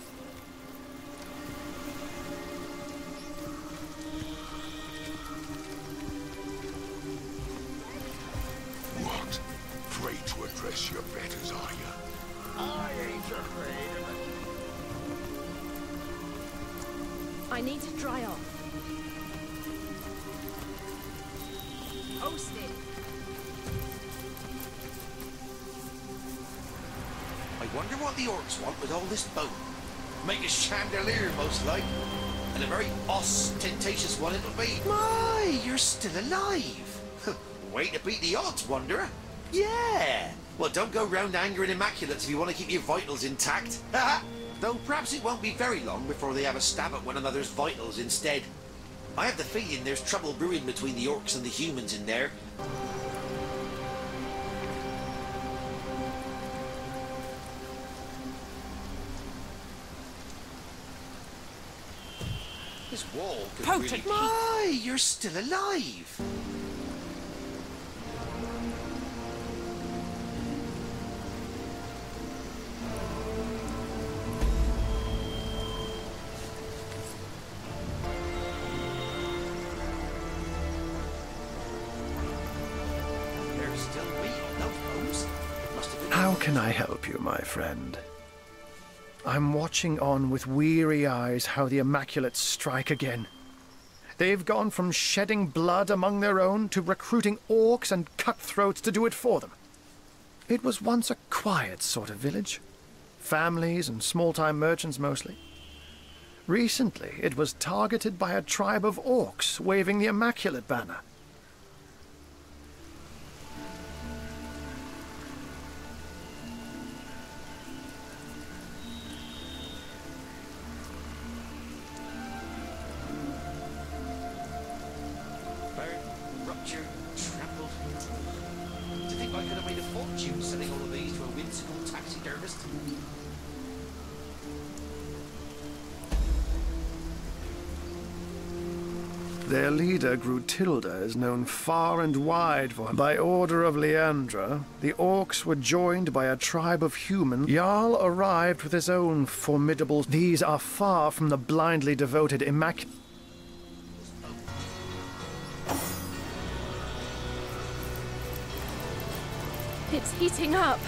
What? Afraid to address your betters, are you? I ain't afraid of it. I need to dry off. Toasted. I wonder what the orcs want with all this bone. Make a chandelier, most like. And a very ostentatious one it'll be. My, you're still alive. Way to beat the odds, Wanderer. Yeah. Well, don't go round angering Immaculates if you want to keep your vitals intact. Though perhaps it won't be very long before they have a stab at one another's vitals instead. I have the feeling there's trouble brewing between the orcs and the humans in there. This wall could Potent really... My, you're still alive! There's still meat on those bones. Must have been... How can I help you, my friend? I'm watching on with weary eyes how the Immaculates strike again. They've gone from shedding blood among their own to recruiting orcs and cutthroats to do it for them. It was once a quiet sort of village. Families and small-time merchants mostly. Recently, it was targeted by a tribe of orcs waving the Immaculate banner. Ruptured, trampled. Do you think I could have made a fortune selling all of these to a whimsical taxidermist? Their leader, Grutilda, is known far and wide for... By order of Leandra, the orcs were joined by a tribe of humans. Jarl arrived with his own formidable... These are far from the blindly devoted Immaculate... It's heating up.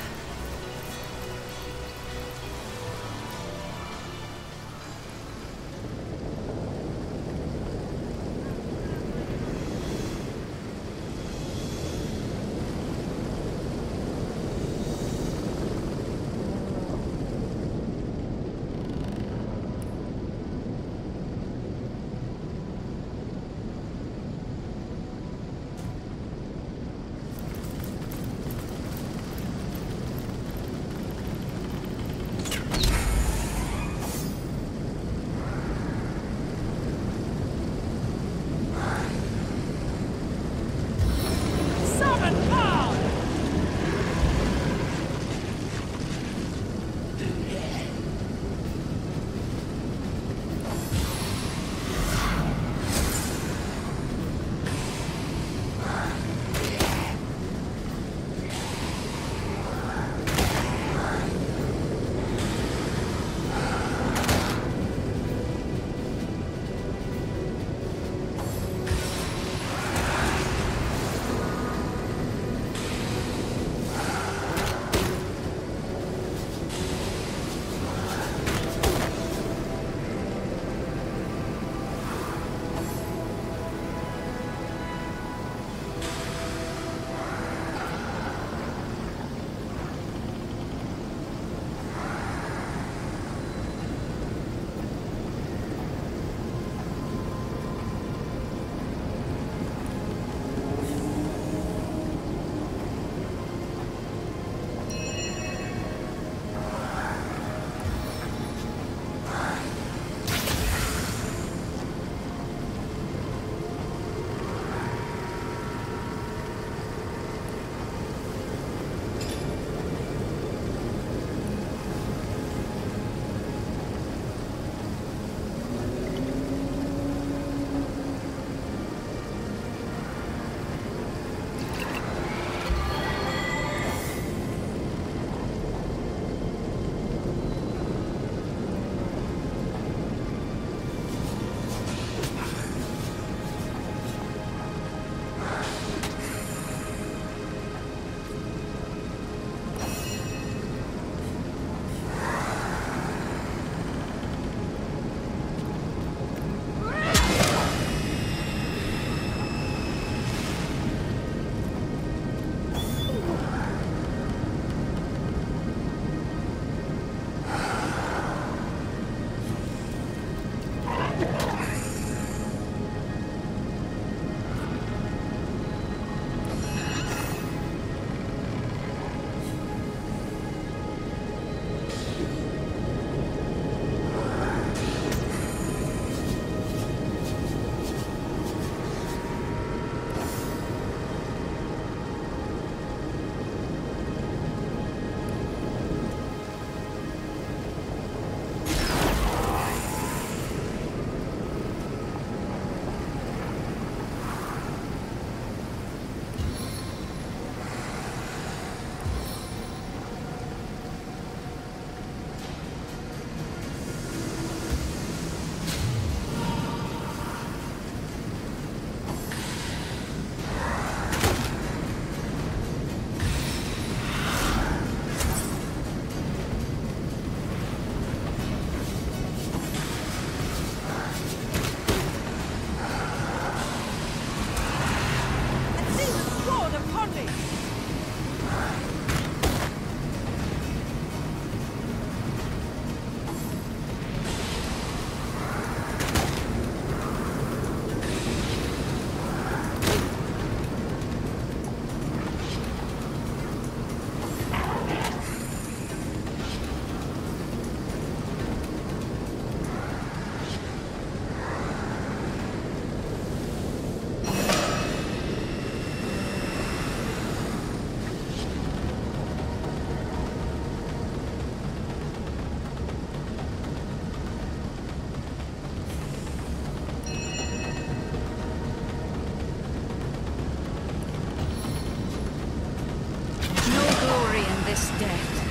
this death.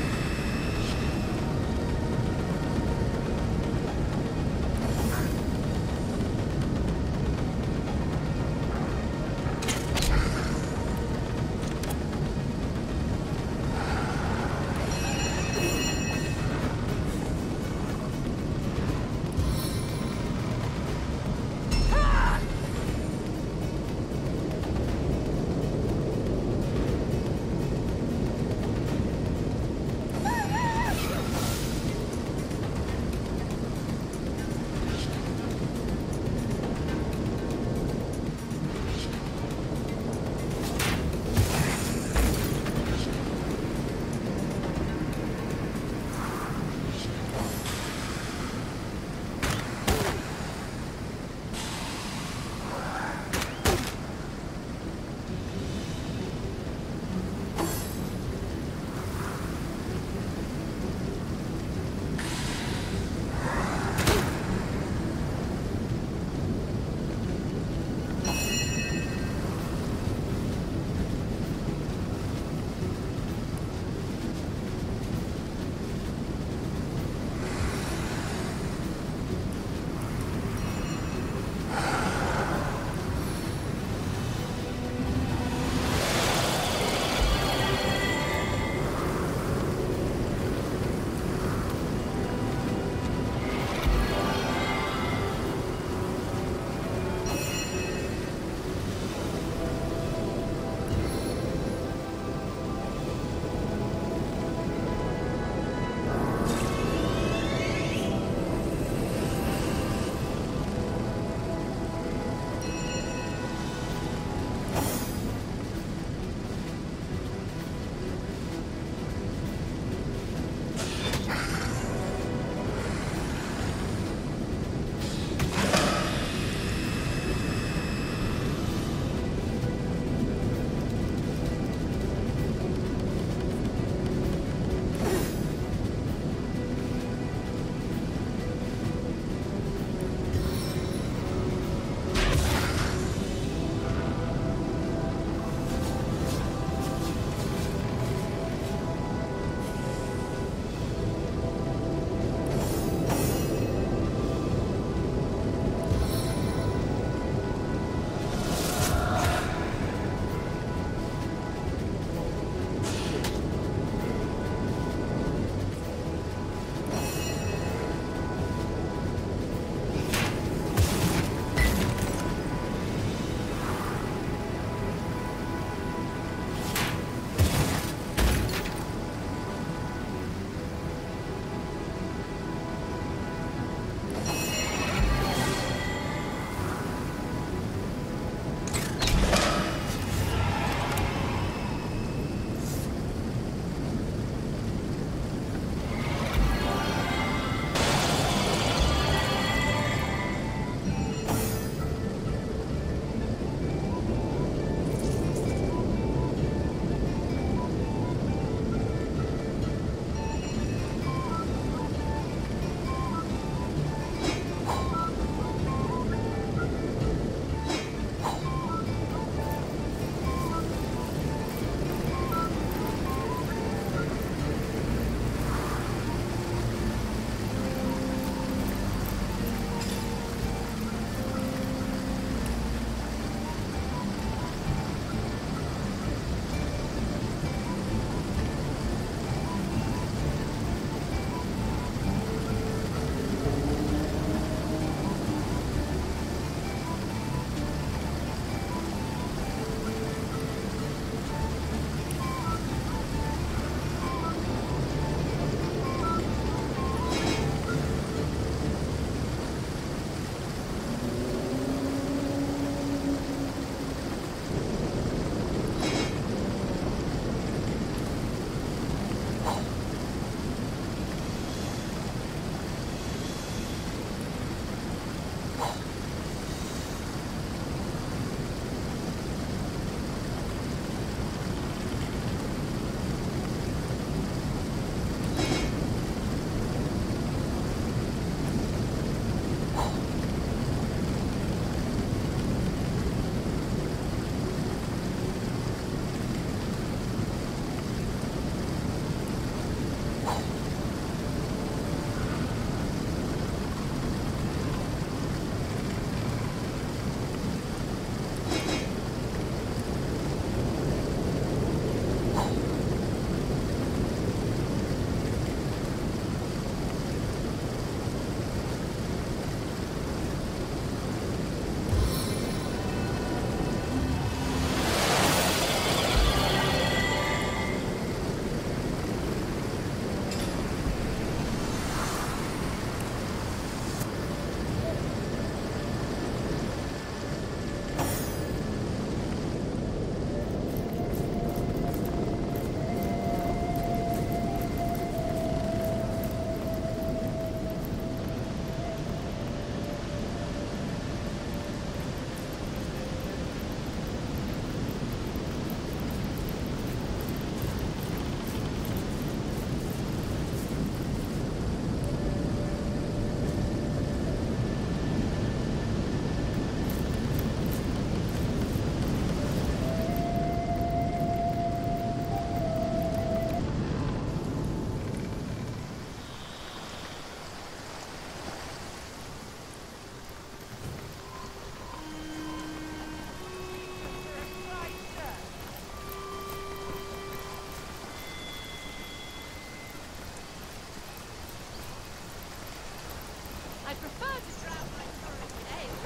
prefer to drown my sorrow in ale.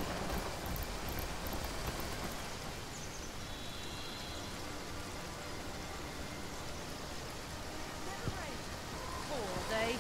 All day.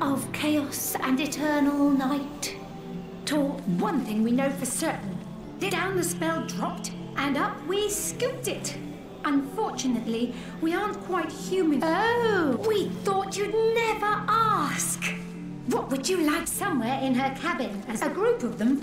Of chaos and eternal night. Taught one thing we know for certain. Down the spell dropped, and up we scooped it. Unfortunately, we aren't quite human. Oh, we thought you'd never ask. What would you like? Somewhere in her cabin, as a group of them.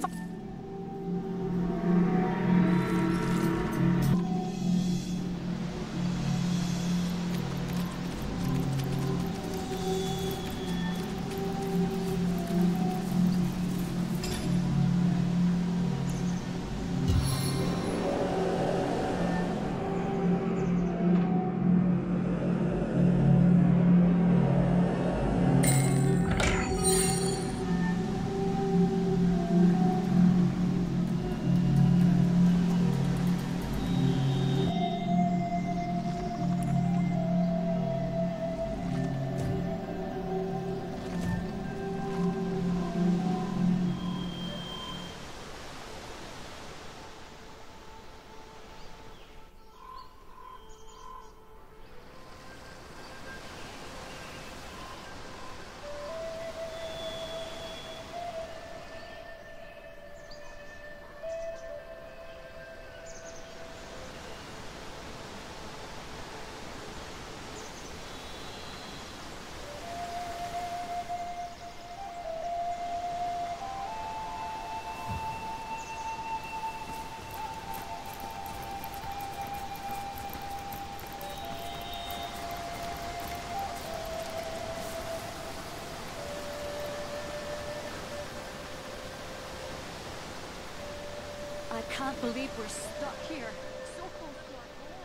I can't believe we're stuck here. So close to our goal.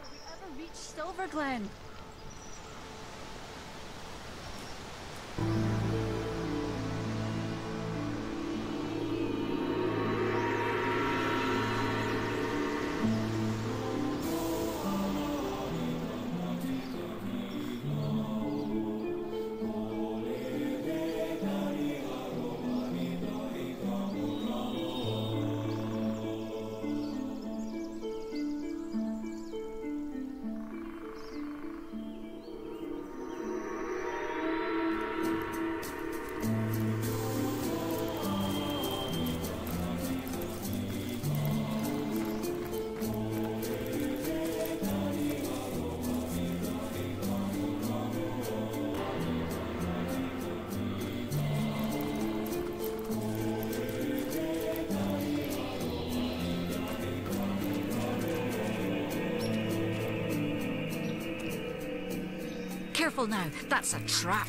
Will we ever reach Silver Glen? Careful now, that's a trap.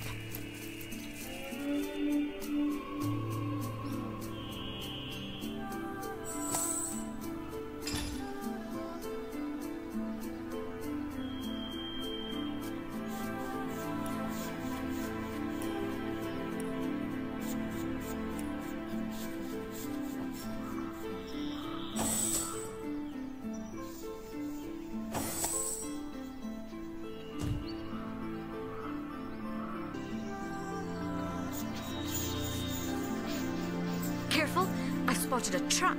Careful, I spotted a trap.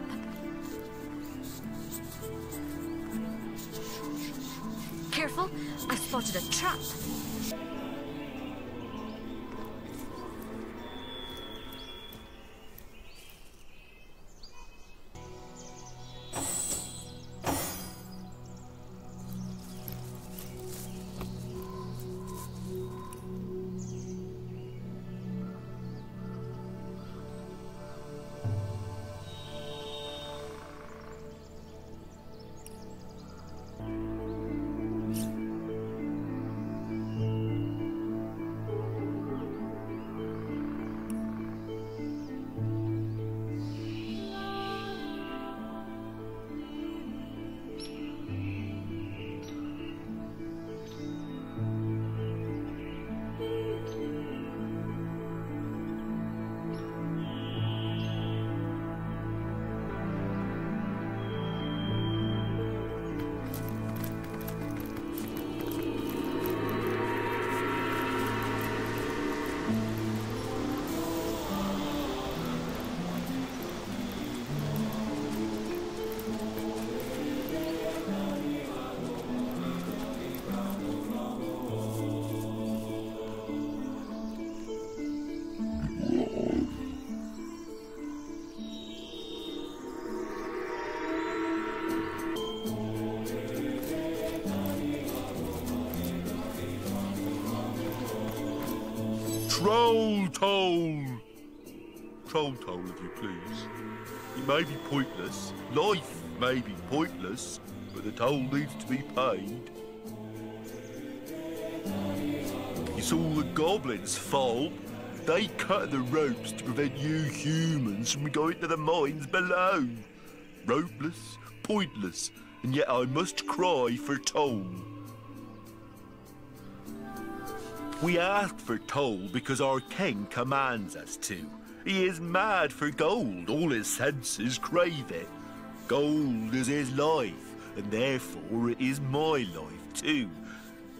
Careful, I spotted a trap. Troll toll! Troll toll, if you please. It may be pointless, life may be pointless, but the toll needs to be paid. It's all the goblins' fault. They cut the ropes to prevent you humans from going to the mines below. Ropeless, pointless, and yet I must cry for toll. We ask for toll because our king commands us to. He is mad for gold, all his senses crave it. Gold is his life, and therefore it is my life too.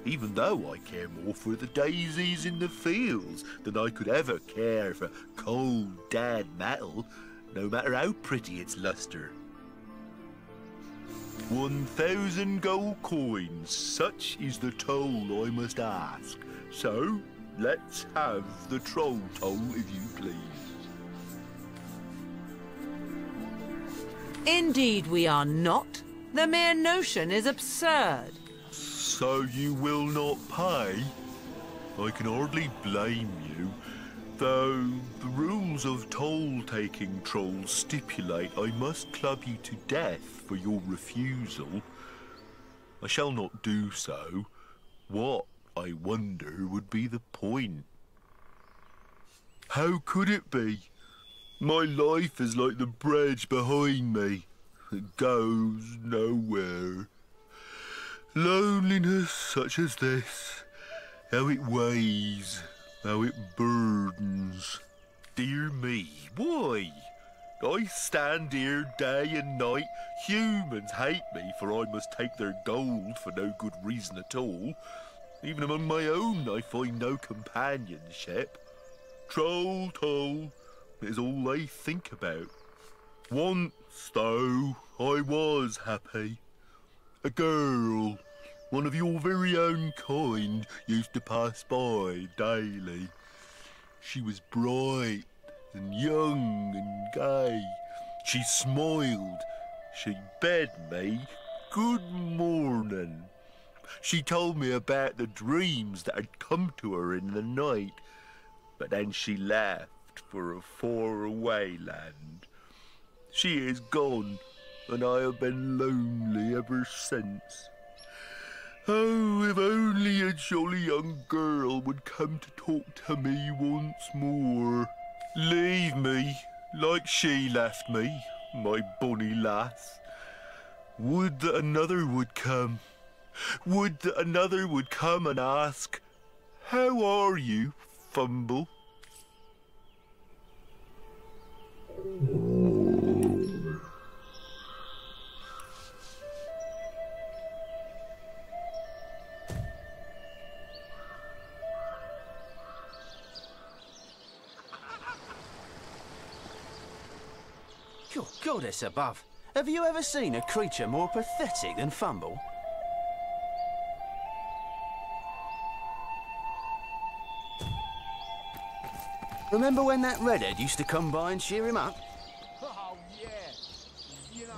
Even though I care more for the daisies in the fields than I could ever care for cold, dead metal, no matter how pretty its luster. 1,000 gold coins, such is the toll I must ask. So, let's have the troll toll, if you please. Indeed we are not. The mere notion is absurd. So you will not pay? I can hardly blame you, though the rules of toll-taking trolls stipulate I must club you to death for your refusal. I shall not do so. What, I wonder, would be the point? How could it be? My life is like the bridge behind me. It goes nowhere. Loneliness such as this, how it weighs, how it burdens. Dear me, why? I stand here day and night. Humans hate me, for I must take their gold for no good reason at all. Even among my own I find no companionship. Troll toll is all I think about. Once, though, I was happy. A girl, one of your very own kind, used to pass by daily. She was bright and young and gay. She smiled. She bade me good morning. She told me about the dreams that had come to her in the night, but then she left for a faraway land. She is gone, and I have been lonely ever since. Oh, if only a jolly young girl would come to talk to me once more. Leave me, like she left me, my bonny lass. Would that another would come. Would that another would come and ask, "How are you, Fumble?" Good goddess above. Have you ever seen a creature more pathetic than Fumble? Remember when that redhead used to come by and cheer him up? Oh, yeah. You know...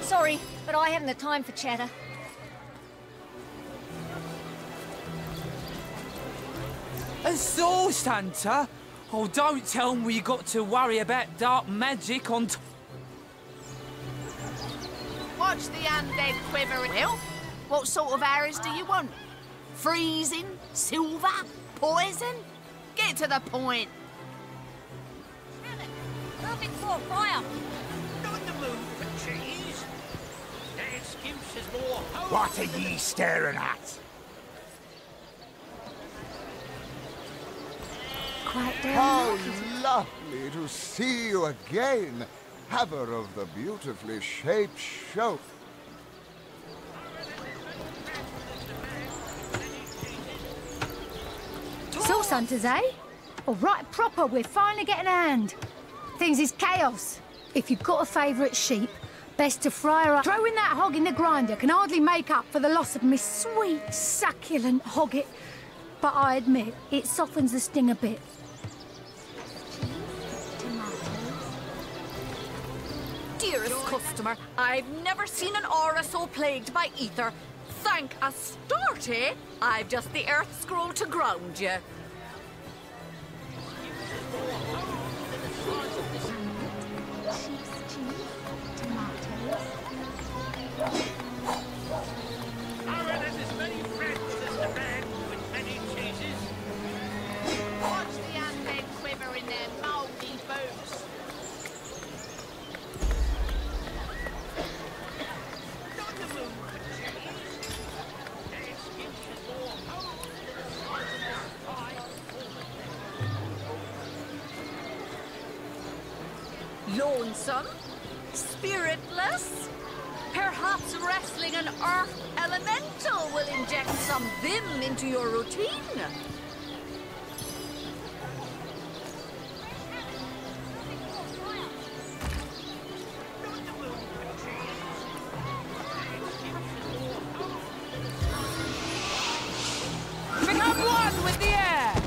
Sorry, but I haven't the time for chatter. A source hunter? Oh, don't tell me you got to worry about dark magic on Watch the undead quiver. Well, what sort of arrows do you want? Freezing? Silver? Poison? Get to the point. Moving for fire. Not the move for cheese. That excuse is more hope. What are ye staring at? Quite down. How lovely to see you again, haver of the beautifully shaped show. Horse hunters, eh? All right, proper, we're finally getting a hand. Things is chaos. If you've got a favourite sheep, best to fry her up. Throwing that hog in the grinder can hardly make up for the loss of my sweet, succulent hogget. But I admit, it softens the sting a bit. Dearest customer, I've never seen an aura so plagued by ether. Thank Astarte, I've just the earth scroll to ground you. Aaron has as many friends as the man with many cheeses. Watch the undead quiver in their mouldy boots. Not the moon for cheese. Their skins are more whole than the size of their pie. Lonesome? Spiritless? Perhaps wrestling an earth elemental will inject some vim into your routine. Become one with the air!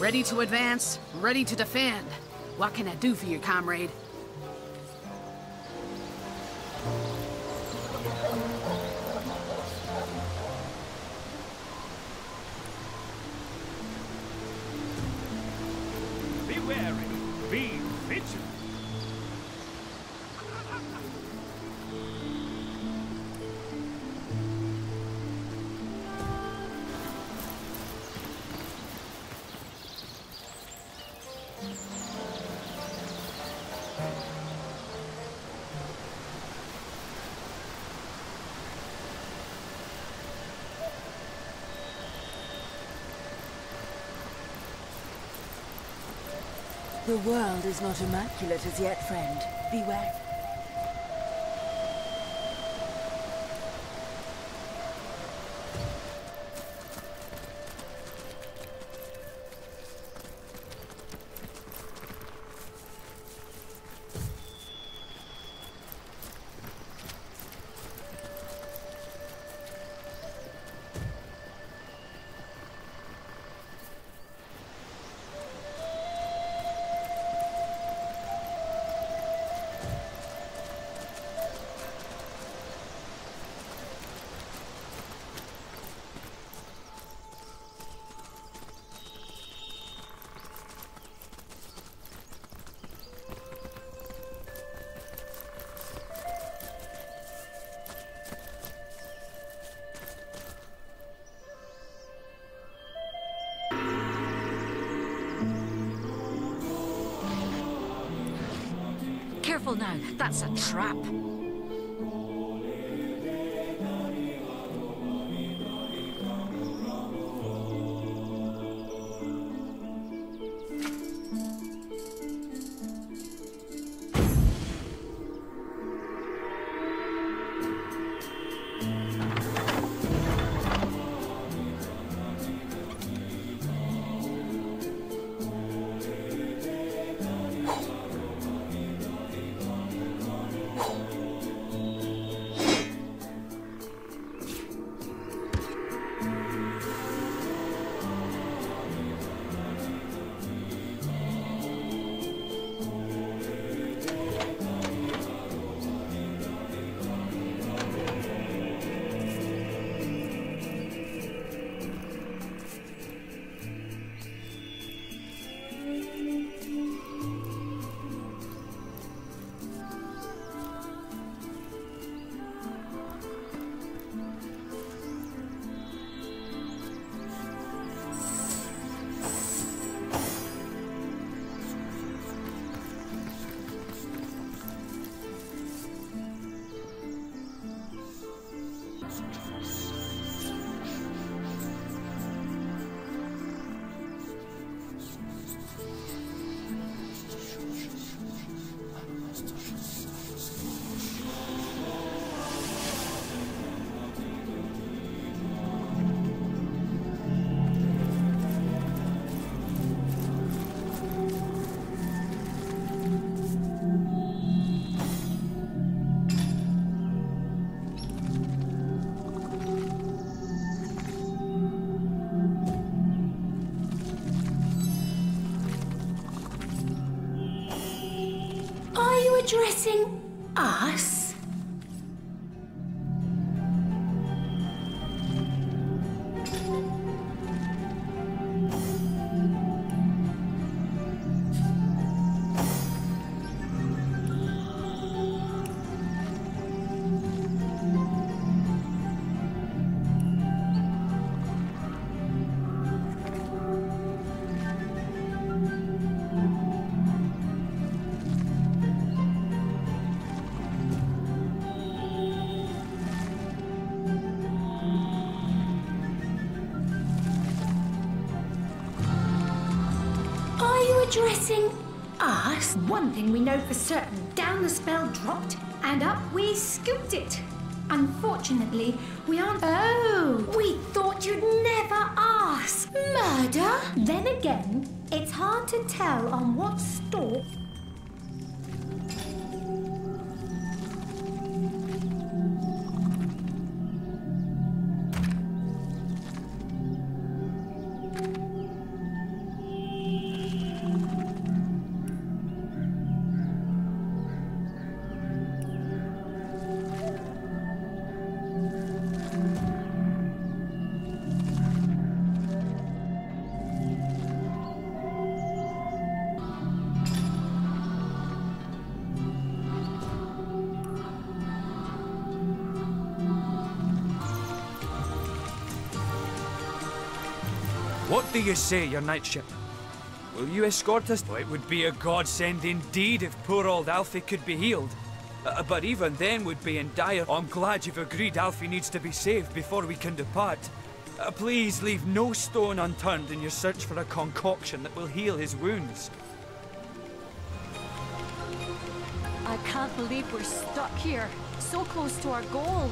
Ready to advance, ready to defend. What can I do for you, comrade? Be wary. Be vigilant. The world is not immaculate as yet, friend. Beware. Careful now, that's a trap. Are you addressing us? Addressing us? One thing we know for certain, down the spell dropped, and up we scooped it. Unfortunately, we aren't... Oh, we thought you'd never ask. Murder? Then again, it's hard to tell on what stalk... What do you say, your knightship? Will you escort us? Well, it would be a godsend indeed if poor old Alfie could be healed. But even then would be in dire... I'm glad you've agreed Alfie needs to be saved before we can depart. Please leave no stone unturned in your search for a concoction that will heal his wounds. I can't believe we're stuck here, so close to our goal.